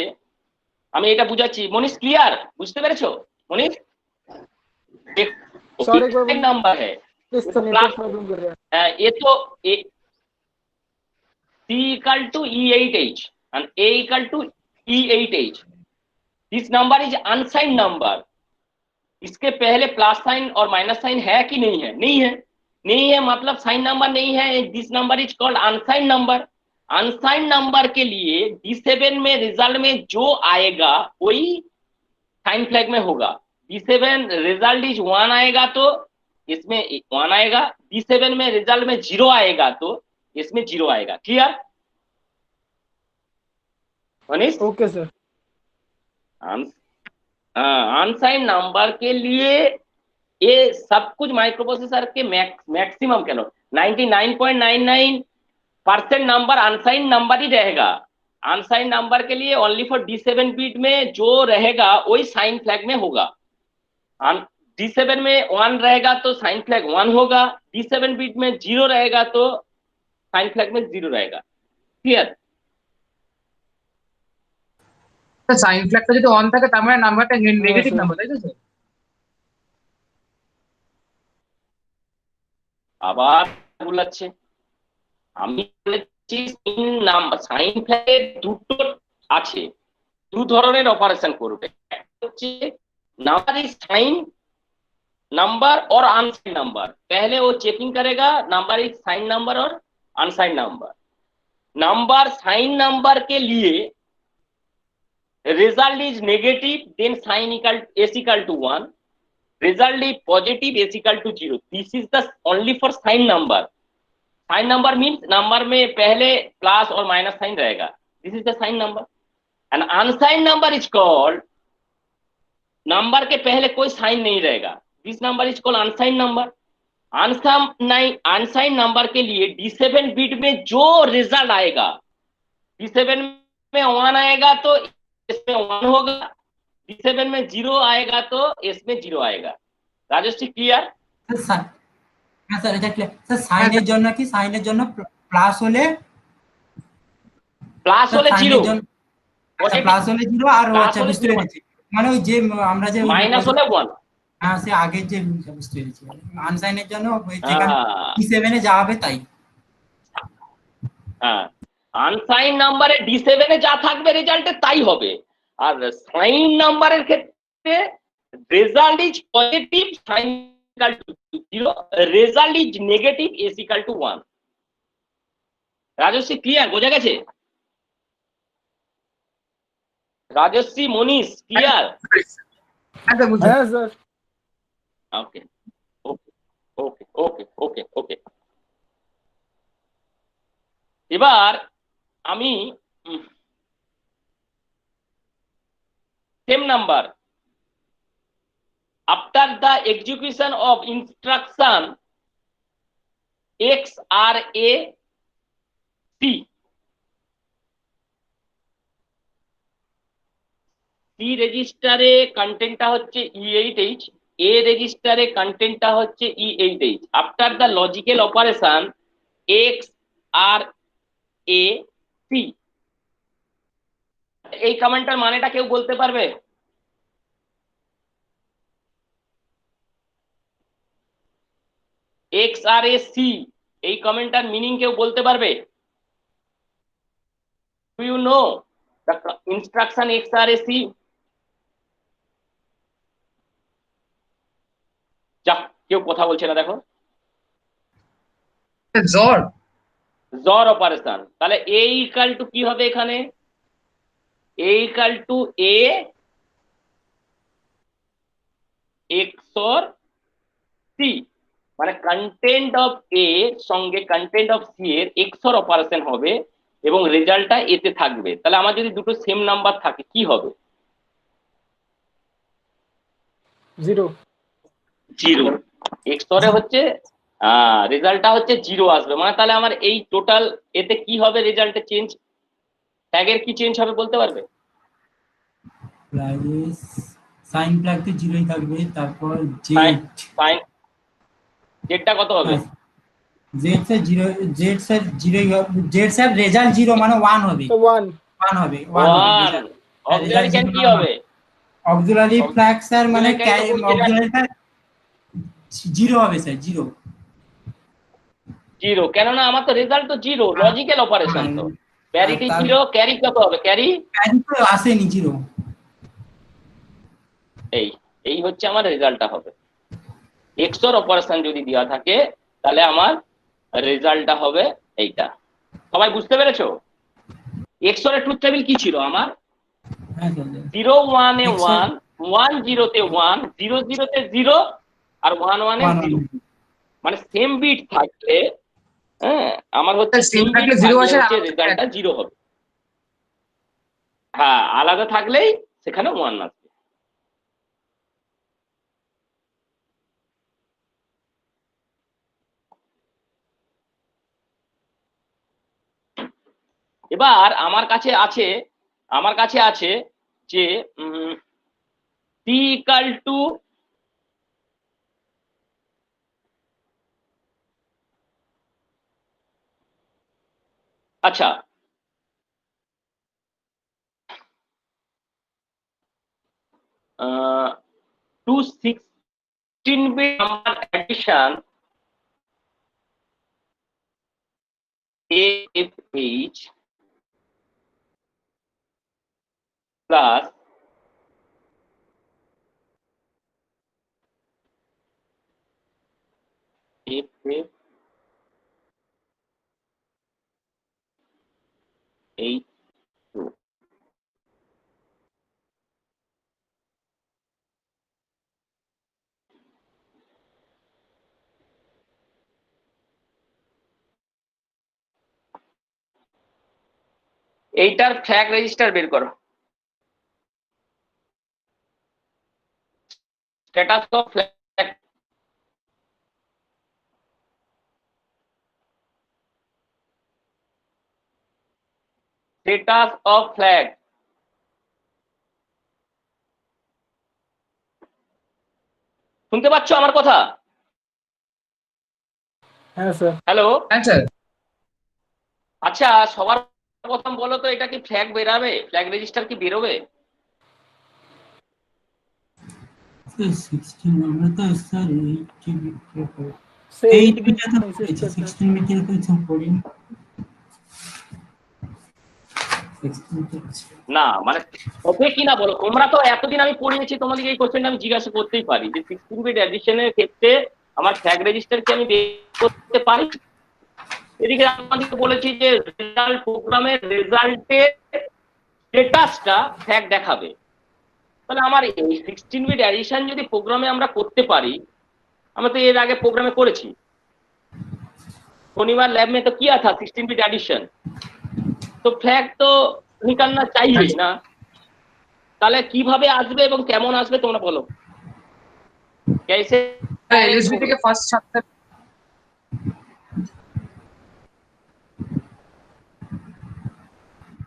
আমি এটা বুঝাচ্ছি। মনীষ ক্লিয়ার? বুঝতে পেরেছো মনীষ? सर एक बार नंबर है प्लीज, सर नेटवर्क प्रॉब्लम कर रहा है। ये तो C equal to E8H and A equal to E8H. This number is unsigned number. इसके पहले प्लस साइन और माइनस साइन है कि नहीं है? नहीं है, नहीं है मतलब साइन नंबर नहीं है। This number is called अनसाइन number. अनसाइन number के लिए D7 में रिजल्ट में जो आएगा वही साइन फ्लैग में होगा। D7 रिजल्ट इज 1 आएगा तो इसमें 1 आएगा, D7 में रिजल्ट में 0 आएगा तो इसमें 0 आएगा। Clear Manish? Okay sir. अनसाइन number के लिए ये सब कुछ माइक्रोप्रोसेसर के मैक्सिमम कह लो 99.99% नंबर अनसाइन नंबर ही रहेगा। अनसाइन नंबर के लिए ओनली फॉर D7 बिट में जो रहेगा वही साइन फ्लैग में होगा। D7 में 1 रहेगा तो साइन फ्लैग 1 होगा, D7 बिट में 0 रहेगा तो साइन फ्लैग में 0 रहेगा। क्लियर? সাইন ফ্ল্যাগটা যদি অন থাকে তার মানে নাম্বারটা নেগেটিভ sir. নাম্বার, তাই তো স্যার? আবার বলাচ্ছে, আমি বলেছি সাইন ফ্ল্যাগে দুটো আছে, দু ধরনের অপারেশন করবে। একটা হচ্ছে নাম্বার ইজ সাইন नंबर और अनसाइन नंबर, पहले वो चेकिंग करेगा नंबर इज साइन नंबर और unsigned number. Number sign number के लिए result is negative, then sign equal s equal to 1, result is positive, s equal to 0. This is the only for sign number. Sign number means number में पहले plus और minus sign रहेगा, this is the sign number. And unsigned number is called, number के पहले कोई sign नहीं रहेगा, this number is called unsigned number. अनसाइन number के लिए D7 बिट में जो रिजल्ट आएगा, D7 में 1 आएगा तो इसमें 1 होगा, D7 में 0 आएगा तो इसमें 0 आएगा। राजश्री क्लियर? স্যার হ্যাঁ স্যার এটা ক্লিয়ার স্যার সাইনের জন্য কি সাইনের জন্য প্লাস হলে প্লাস হলে 0, প্লাস হলে 0 আর Plus আচ্ছা হলে বুঝতে 0 পেরেছি মানে ওই যে আমরা যে মাইনাস হলে 1। হ্যাঁ সে আগের যে বুঝতে পেরেছি আনসাইনের জন্য ওই যেখানে হ্যাঁ D7 এ যা হবে তাই হ্যাঁ, আনসাইন নাম্বারে D7 এ যা থাকবে রেজাল্টে তাই হবে, আর সাইন নাম্বারের ক্ষেত্রে result is positive, sign equal to 0, result is negative, s equal to 1। Rajshree clear? বোঝা গেছে? রাজশ্রী, মনীষ ক্লিয়ার? আচ্ছা বুঝুন। হ্যাঁ স্যার। ওকে ওকে ওকে ওকে ওকে ওকে। এবার আমি same number, after the execution of instruction XRAC, C রেজিস্টারে কন্টেন্টটা হচ্ছে E8H, এ রেজিস্টারে কন্টেন্টটা হচ্ছে E8H। After the logical operation XRAC, এই কমান্ডটার মানেটা কেউ বলতে পারবে? XRAC এই কমেন্টটার মিনিং কেউ বলতে পারবে? Do you know the instruction XRAC? যা, কেউ কথা বলছে না দেখো। জ্বর জর অপারেশন, তাহলে এ ইকুয়াল টু কি হবে এখানে? A equal to A XOR C, মানে কন্টেন্ট অফ এ সঙ্গে কন্টেন্ট অফ সি এর XOR অপারেশন হবে এবং রেজাল্টটা এতে থাকবে। তাহলে আমার যদি দুটো সেম নাম্বার থাকে কি হবে? 0। 0। XOR এ হচ্ছে রেজাল্টটা হচ্ছে 0 আসবে, মানে তাহলে আমার এই টোটাল এতে কি হবে? রেজাল্টে চেঞ্জ, ট্যাগের কি চেঞ্জ হবে বলতে পারবে? প্লাস সাইন প্লাগতে 0ই থাকবে তারপর সাইন জেড জেডটা কত হবে? জেড স্যার 0 জেড স্যার 0ই হবে জেড স্যার রেজাল্ট 0 মানে 1 হবে তো 1। 1 হবে 1। অক্সিলারি ক্যান কি হবে? অক্সিলারি ফ্ল্যাগ স্যার মানে Auxiliary অক্সিলারি 0 হবে স্যার 0 0, কেননা আমার তো রেজাল্ট তো 0, লজিক্যাল অপারেশন তো। প্যারিটি 0, ক্যারি কত হবে? ক্যারি তো আসেনি 0 এই এই হচ্ছে আমার রেজাল্টটা হবে। XOR অপারেশন যদি দেওয়া থাকে তাহলে আমার রেজাল্টটা হবে এইটা। সবাই বুঝতে পেরেছো? XOR এর ট্রুথ টেবিল কি ছিল আমার? হ্যাঁ স্যার 0 1 এ 1, 1 0 তে 1, 0 0 তে 0 আর 1 1 এ 0, মানে সেম বিট থাকলে হ্যাঁ আমার হচ্ছে সেম সেম বিট থাকলে 0 থাকলে আসে, হচ্ছে রেজাল্টটা 0 হবে। হ্যাঁ, আলাদা থাকলেই সেখানে 1 আসবে। এবার আমার কাছে আছে যে t ইকাল টু আচ্ছা 216-bit number addition AFH plus F F eight two. এইটার ফ্ল্যাগ রেজিস্টার বের করো। Status of flag. Status of flag. শুনতে পাচ্ছ আমার কথা? হ্যাঁ স্যার। হ্যালো। হ্যাঁ স্যার। আচ্ছা, সবার প্রথম বলো তো, এটা কি ফ্ল্যাগ বেরাবে? ফ্ল্যাগ রেজিস্টার কি বেরোবে? 16 আমরা তো স্যার সেই 8 বিটা তো মেসেজ হয়েছে, করতে 16 বিটের কিছু পড়িনি। 16 বিট না মানে হবে কি না বলো, তোমরা তো এতদিন আমি পড়িয়েছি, তোমাদের এই কোশ্চেনটা আমি জিজ্ঞাসা করতেই পারি যে 16 বিট অ্যাডিশনের ক্ষেত্রে আমার ফ্ল্যাগ রেজিস্টার কি আমি বের করতে পারি? এদিকে আমাদেরকে বলেছি যে রেজাল্ট, প্রোগ্রামের রেজাল্টের স্ট্যাটাসটা ফ্ল্যাগ দেখাবে। তাহলে আমার এই 16 বিট অ্যাডিশন যদি প্রোগ্রামে আমরা করতে পারি, আমরা তো এর আগে প্রোগ্রামে করেছি, শনিবার ল্যাব में तो किया था 16 बिट एडिशन, तो फ्लैग तो निकालना चाहिए ना। তাহলে কিভাবে আসবে এবং কেমন আসবে তোমরা বলো, कैसे এলএসবি থেকে ফার্স্ট ছাড়তে।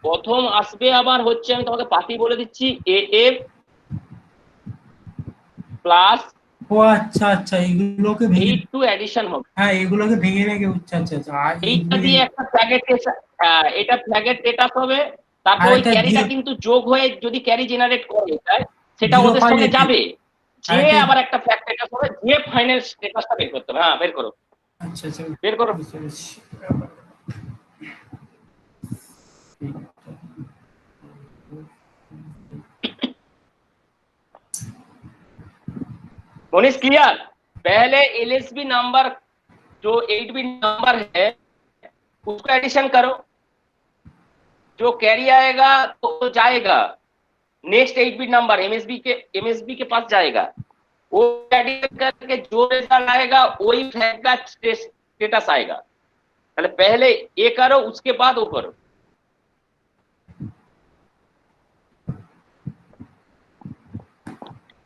প্রথম আসবে আবার হচ্ছে, আমি তোমাকে পাতি বলে দিচ্ছি, এএফ প্লাস ও আচ্ছা আচ্ছা, এগুলোকে ভেঙে, 82 এডিশন হবে। হ্যাঁ এগুলোকে ভেঙে ভেঙে আচ্ছা আচ্ছা আচ্ছা, আর এইটা দিয়ে একটা ফ্ল্যাগের এটা ফ্ল্যাগের স্ট্যাটাস হবে। তারপর আর ওই এটা ক্যারিটা zero- কিন্তু যোগ হয়ে যদি ক্যারি জেনারেট করে এটায়, সেটা ওদের 05 সঙ্গে AP যাবে, আর যে এটা, আবার একটা ফ্ল্যাগ স্ট্যাটাস হবে, যে ফাইনাল স্ট্যাটাসটা বের করতে হবে। হ্যাঁ বের করো, আচ্ছা আচ্ছা বের করো। বুঝতে পেরেছি। मोनिश क्लियर? पहले एलएसबी नंबर जो 8 बिट नंबर है उसका एडिशन करो, जो कैरी आएगा तो वो जाएगा नेक्स्ट 8 बिट नंबर एमएसबी के पास जाएगा, वो एडिशन करके जो रिजल्ट आएगा वही फ्लैग का स्टेटस आएगा। पहले पहले ये करो, उसके बाद वो करो।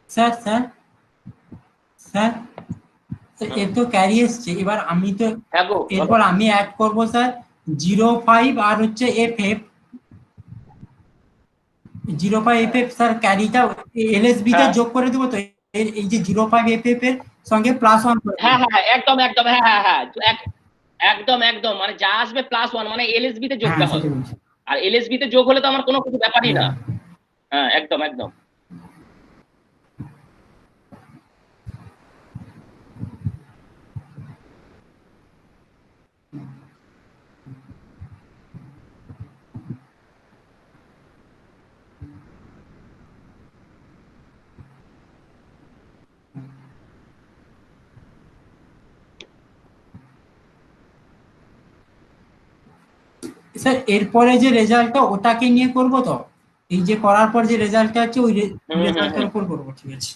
স্যার স্যার স্যার এ তো ক্যারি এসছে, এবার আমি তো হ্যাঁ গো, এরপর আমি অ্যাড করব স্যার 05 আর হচ্ছে এফএফ 05 এফএফ স্যার ক্যারিটা এলএসবি তে হ্যাঁ যোগ করে দেব তো, এই যে 05 এফএফ এর সঙ্গে +1 করে হ্যাঁ দেব। হ্যাঁ একদম একদম, হ্যাঁ হ্যাঁ হ্যাঁ একদম একদম, মানে যা আসবে +1 মানে এলএসবি তে যোগটা হ্যাঁ সেটা হবে। বলছি। আর এলএসবি তে যোগ হলে তো আমার কোনো কিছু ব্যাপারই না। হ্যাঁ একদম একদম। স্যার এরপরে যে রেজাল্টটা ওটাকে নিয়ে করব তো, এই যে করার পর যে রেজাল্টটা আছে ওই রেজাল্টের উপর করব, ঠিক আছে?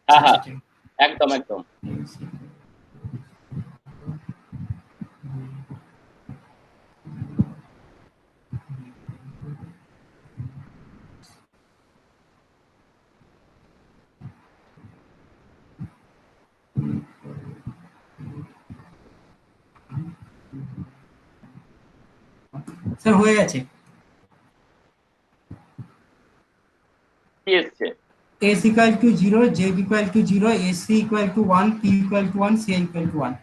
হ্যাঁ আচ্ছা হ্যাঁ ঠিক একদম একদম। আছে। স্যার হয়ে গেছে। কি এসছে? S equal to 0, Z equal to 0, SC equal to 1, P equal to 1, CI equal to 1.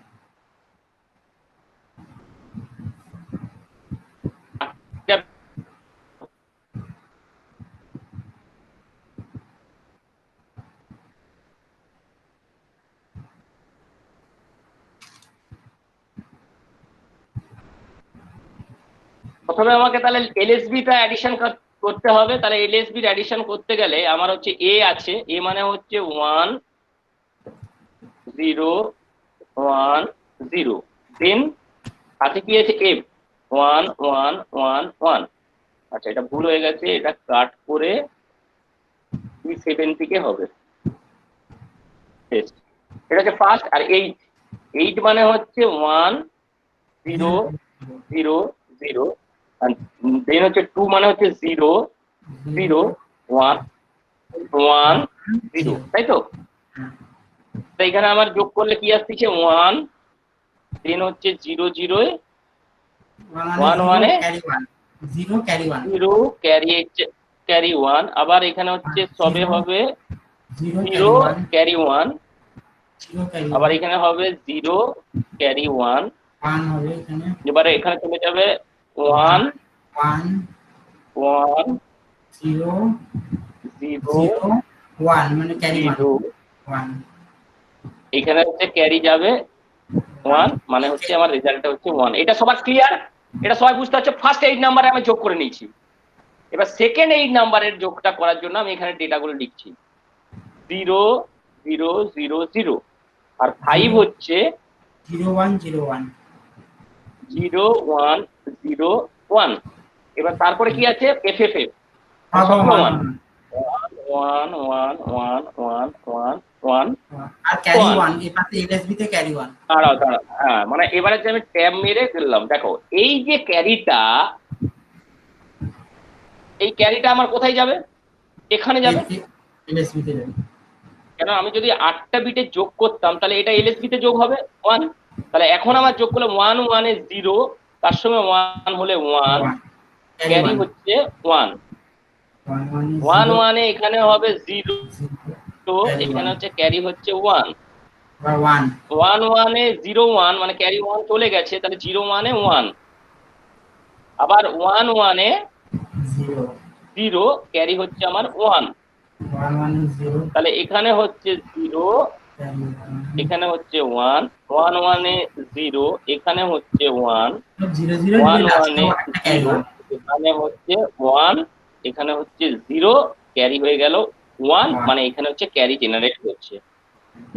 প্রথমে আমাকে তাহলে এলএসবি টা অ্যাডিশন করতে হবে। তাহলে এলএসবি এর অ্যাডিশন করতে গেলে আমার হচ্ছে এ আছে, এ মানে হচ্ছে 1 0 1 0, দেন সাথে কি আছে f 1 1 1 1। আচ্ছা এটা ভুল হয়ে গেছে, এটা কাট করে 7 থেকে হবে টেস্ট। এটা হচ্ছে ফার্স্ট। আর 8 মানে হচ্ছে 1 0 0 0, আর দেন হচ্ছে 2 মানে হচ্ছে 0 0 1 1 0, তাই তো? তো এখানে আমার যোগ করলে কি আসছে 1, দেন হচ্ছে 0 0 1 1 0 ক্যারি 1 0 ক্যারি 1, আবার এখানে হচ্ছে সবে হবে 0 0 ক্যারি 1, 0 ক্যারি আবার এখানে হবে 0 ক্যারি 1, 1 হবে এখানে এবারে এখানে চলে যাবে 1 1 1 0 0 0 1 মানে ক্যারি 0, 1 এখানে হচ্ছে ক্যারি যাবে 1, মানে হচ্ছে আমার রেজাল্টটা হচ্ছে 1। এটা সবার ক্লিয়ার? এটা সবাই বুঝতে পারছে? ফার্স্ট 8 নাম্বারে আমি যোগ করে নিয়েছি, এবার সেকেন্ড 8 নাম্বারের যোগটা করার জন্য আমি এখানে ডেটাগুলো লিখছি। 0 0 0 0, আর 5 হচ্ছে 0 1 0 1 0 1 0 1। এবার তারপরে কি আছে FFF, আবার সবগুলো 1 1 1 1 1 1 1 আর ক্যারি 1। 1 এই পাশে এলএসবি তে ক্যারি 1 দাঁড়াও দাঁড়াও, হ্যাঁ মানে এবারে যে আমি ট্যাব মেরে ফেললাম, দেখো এই যে ক্যারিটা, এই ক্যারিটা আমার কোথায় যাবে? এখানে যাবে। এলএসবি তে যাবে কেন আমি যদি 8টা বিটে যোগ করতাম তাহলে এটা এলএসবি তে যোগ হবে 1, তাহলে এখন আমার যোগ করলে 1 1 এ 0, তার সঙ্গে 1 হলে 1, ক্যারি হচ্ছে 1 1 1 এ এখানে হবে 0, তো এখানে হচ্ছে ক্যারি হচ্ছে 1 1 1 1 এ 0 1 মানে ক্যারি 1 চলে গেছে, তাহলে 0 1 এ 1, আবার 1 1 এ 0 0, ক্যারি হচ্ছে আমার 1, 1 1 0 তাহলে এখানে হচ্ছে 0, এখানে হচ্ছে 1 1 1 এ 0, এখানে হচ্ছে 1 0 0 1 লাস্ট 1 এ 0, এখানে হচ্ছে 1, এখানে হচ্ছে 0, ক্যারি হয়ে গেল 1, মানে এখানে হচ্ছে ক্যারি জেনারেট হচ্ছে।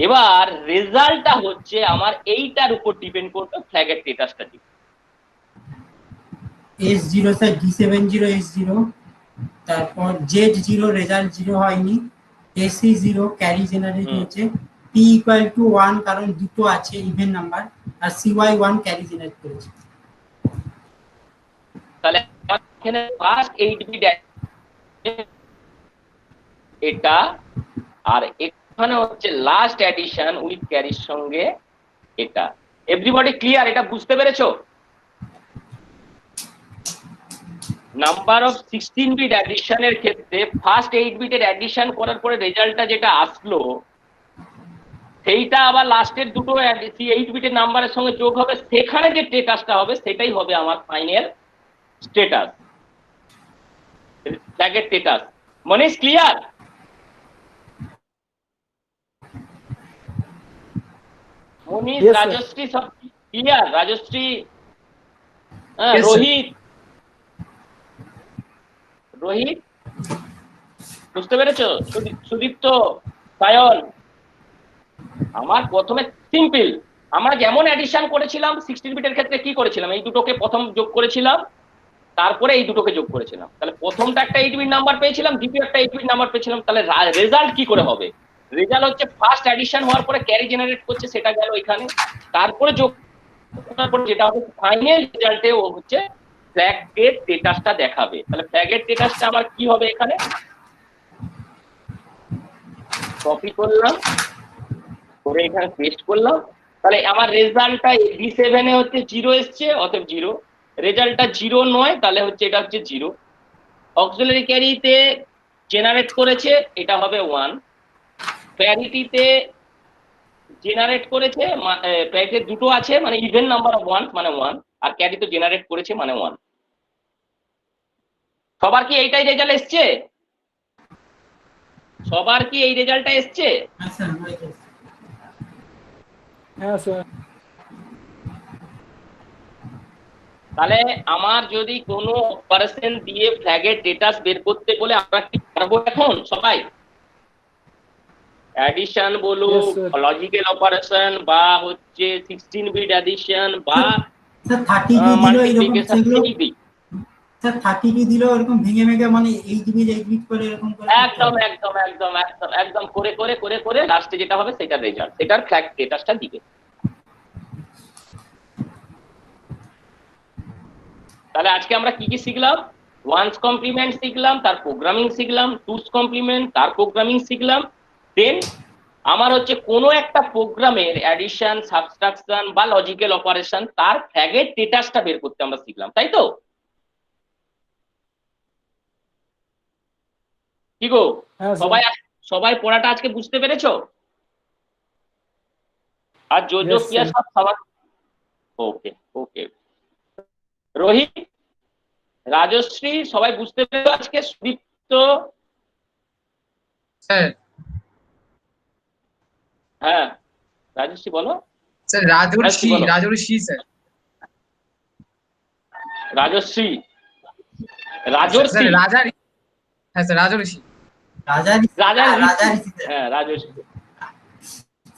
এবার রেজাল্টটা হচ্ছে আমার এইটার উপর ডিপেন্ড করবে ফ্ল্যাগের স্ট্যাটাসটা কি। S0 স্যার D70 S0 তারপর Z0 রেজাল্ট 0 হয়নি, SC0 ক্যারি জেনারেট হয়েছে, P = 1 কারণ দুটো আছে ইভেন নাম্বার, আর CY1 ক্যারি জেনারেট করেছে। তাহলে এখানে ফার্স্ট 8 বিট এটা, আর এখানে হচ্ছে লাস্ট অ্যাডিশন উইথ ক্যারির সঙ্গে এটা। Everybody clear? এটা বুঝতে পেরেছো? নাম্বার অফ 16 বিট অ্যাডিশনের ক্ষেত্রে ফার্স্ট 8 বিটের অ্যাডিশন করার পরে রেজাল্টটা যেটা আসলো সেইটা আবার লাস্টের দুটো 8 বিটের নাম্বারের সঙ্গে যোগ হবে, সেখানে যে স্ট্যাটাসটা হবে সেটাই হবে আমার ফাইনাল স্ট্যাটাস, ফ্ল্যাগের স্ট্যাটাস। Manish clear? Manish, Yes, sir. Rajashree সব ক্লিয়ার? রাজশ্রী, হ্যাঁ, Yes, sir. রোহিত, রোহিত বুঝতে পেরেছো? সুদীপ্ত, সায়ন, আমার প্রথমে সিম্পল, আমরা যেমন অ্যাডিশন করেছিলাম 16 বিটের ক্ষেত্রে কি করেছিলাম, এই দুটোকে প্রথম যোগ করেছিলাম, তারপরে এই দুটোকে যোগ করেছিলাম, তাহলে প্রথমটা একটা 8 বিট নাম্বার পেয়েছিলাম, দ্বিতীয় একটা 8 বিট নাম্বার পেয়েছিলাম, তাহলে রেজাল্ট কি করে হবে? রেজাল্ট হচ্ছে ফার্স্ট অ্যাডিশন হওয়ার পরে ক্যারি জেনারেট করছে, সেটা গেল এখানে, তারপরে যোগ করার পরে যেটা হবে ফাইনাল রেজাল্টে ও হচ্ছে ফ্ল্যাগের স্ট্যাটাসটা দেখাবে। তাহলে ফ্ল্যাগের স্ট্যাটাসটা আমার কি হবে, এখানে কপি করলাম করে এখানে পেস্ট করলাম, তাহলে আমার রেজাল্টটা D7 এ হচ্ছে 0 এসছে, অতএব 0, রেজাল্টটা 0 নয়, তাহলে হচ্ছে এটা হচ্ছে 0, অক্সিলারি ক্যারিতে জেনারেট করেছে, এটা হবে 1, প্যারিটিতে জেনারেট করেছে, প্যারিটিতে দুটো আছে মানে ইভেন নাম্বার অফ 1 মানে 1, আর ক্যারিতে জেনারেট করেছে মানে 1। সবার কি এইটাই রেজাল্ট এসছে? সবার কি এই রেজাল্টটা এসছে? হ্যাঁ স্যার। তাহলে আমার যদি কোনো অপারেশন দিয়ে ফ্ল্যাগের স্ট্যাটাস বের করতে বলে আমরা কি পারবো এখন সবাই? অ্যাডিশন Yes, বলুক, sir. লজিক্যাল অপারেশন বা হচ্ছে 16 বিট অ্যাডিশন বা স্যার 32 দিল এরকম মাল্টিপ্লিকেশন, সেগুলো এনিথিং। স্যার 32 দিল এরকম ভেঙে ভেঙে মানে 8 বিট করে এরকম করে করতে একদম হবে। একদম একদম একদম একদম করে করে করে করে লাস্টে যেটা হবে সেটার রেজাল্ট, সেটার ফ্ল্যাগ স্টেটাসটা দিবে। তাহলে আজকে আমরা কি কি শিখলাম? ওয়ান্স কমপ্লিমেন্ট শিখলাম, তার প্রোগ্রামিং শিখলাম, টুস কমপ্লিমেন্ট, তার প্রোগ্রামিং শিখলাম। দেন আমার হচ্ছে কোনো একটা প্রোগ্রামের অ্যাডিশন, সাবট্রাকশন বা লজিক্যাল অপারেশন তার ফ্ল্যাগের স্টেটাসটা বের করতে আমরা শিখলাম, তাই তো? কি গো, হ্যাঁ সবাই স্যার। সবাই পড়াটা আজকে বুঝতে পেরেছো? আর জো Yes, কিয়া sir. সব সবার? ওকে ওকে। রোহিত, রাজশ্রী, সবাই বুঝতে পেরেছো আজকে? সুদীপ্ত? স্যার হ্যাঁ, রাজশ্রী বলো। স্যার রাজশ্রী বলো। রাজর্ষি স্যার। রাজশ্রী, স্যার রাজর্ষি, রাজার, হ্যাঁ স্যার রাজর্ষি। রাজা রাজা রাজা ঋষি। ঋষিতে হ্যাঁ রাজর্ষি।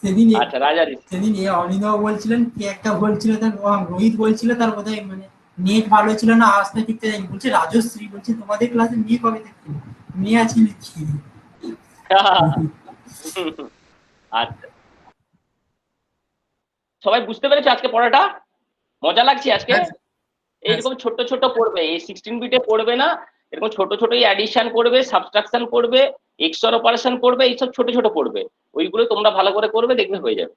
সেদিন আচ্ছা, রাজা ঋষি। সেদিন অনিন্দ বলছিলেন কি একটা বলছিল, তার রোহিত বলছিল তার বোধহয় মানে নেট ভালো ছিল না, আসতে ঠিক যায়নি, বলছে রাজশ্রী, বলছে তোমাদের ক্লাসে মেয়ে কবে দেখছি, মেয়ে আছে নাকি? আচ্ছা, সবাই বুঝতে পেরেছো আজকে পড়াটা? মজা লাগছে আজকে? হ্যাঁ স্যার, হ্যাঁ এইরকম ছোট ছোট পড়বে, এই 16 বিটে পড়বে না, এরকম ছোট ছোট অ্যাডিশন করবে, সাবট্রাকশন করবে, এক্সর অপারেশন করবে, এইসব ছোট ছোট পড়বে। ওইগুলো তোমরা ভালো করে করবে, দেখবে হয়ে যাবে।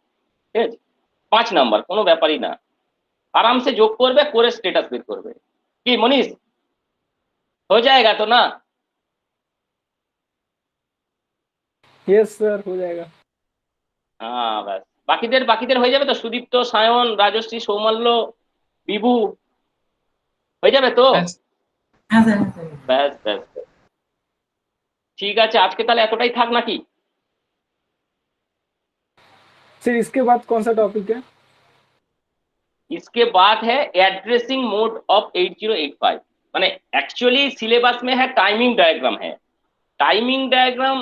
ঠিক আছে? 5 নাম্বার, কোনো ব্যাপারই না। আরামসে যোগ করবে, করে স্টেটাস বের করবে। কি মনীষ, হয়ে जाएगा তো না? Yes, sir. हो जाएगा। হ্যাঁ ব্যাস, বাকিদের বাকিদের হয়ে যাবে তো? সুদীপ্ত, সায়ন, রাজশ্রী, সৌমাল্য, বিভু, হয়ে যাবে তো? হ্যাঁ হ্যাঁ স্যার, হ্যাঁ স্যার। ব্যাস ব্যাস ব্যাস। ঠিক আছে, আজকে তাহলে এতটাই থাক নাকি? सर इसके बाद कौन सा टॉपिक है? इसके बाद है एड्रेसिंग मोड ऑफ 8085। माने एक्चुअली सिलेबस में है टाइमिंग डायग्राम है। टाइमिंग डायग्राम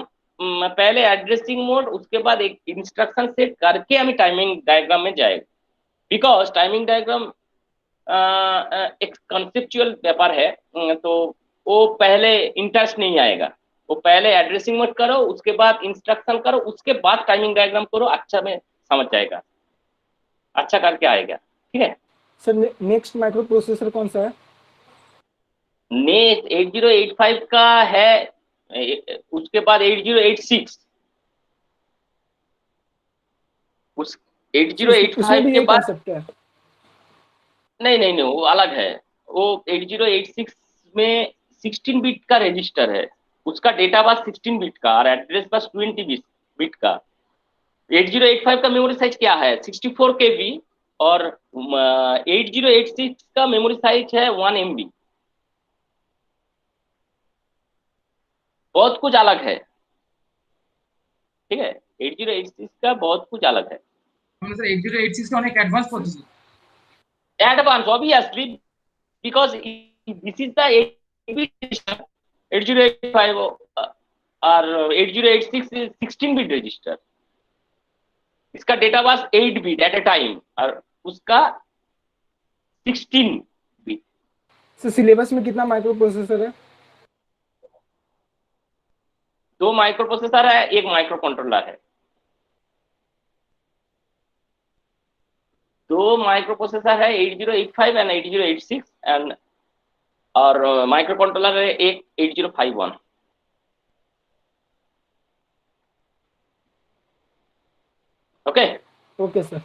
पहले एड्रेसिंग मोड, उसके बाद एक इंस्ट्रक्शन सेट करके हमें टाइमिंग डायग्राम में जाएगा। बिकॉज टाइमिंग डायग्राम एक कॉन्सेप्चुअल पेपर है, तो वो पहले इंटरेस्ट नहीं आएगा। वो पहले एड्रेसिंग मोड करो, उसके बाद इंस्ट्रक्शन करो, उसके बाद टाइमिंग डायग्राम करो, अच्छा में समझ जाएगा, अच्छा करके आएगा। ठीक है? सर नेक्स्ट माइक्रो प्रोसेसर कौन सा है? नेक्स्ट 8085 का है, उसके बाद 8086। उस इसमें 8085 भी के यही बाद कॉन्सेप्ट है? नहीं नहीं नहीं, वो अलग है। वो 8086 में 16 बिट का रजिस्टर है, उसका डेटा बस 16 बिट का और एड्रेस बस 20 बिट का। 8085 का मेमोरी साइज क्या है? 64 KB, और 8086 का मेमोरी साइज है 1 MB। बहुत कुछ अलग है। ठीक है? 8086 का बहुत कुछ अलग है। মানে স্যার 8086 টা অনেক অ্যাডভান্স পদ্ধতি। Advanced, obviously, because this is the 8-bit register. 8085 और 8086 is 16-bit register। इसका डेटा बस 8 बिट एट ए टाइम और उसका 16 बिट। सर सिलेबस में कितना माइक्रो प्रोसेसर है? 2 माइक्रो प्रोसेसर है, 1 माइक्रो कंट्रोलर है। 2 माइक्रो प्रोसेसर है, 8085 एंड 8086, एंड और माइक्रो कंट्रोलर है एक 8051। Okay okay sir.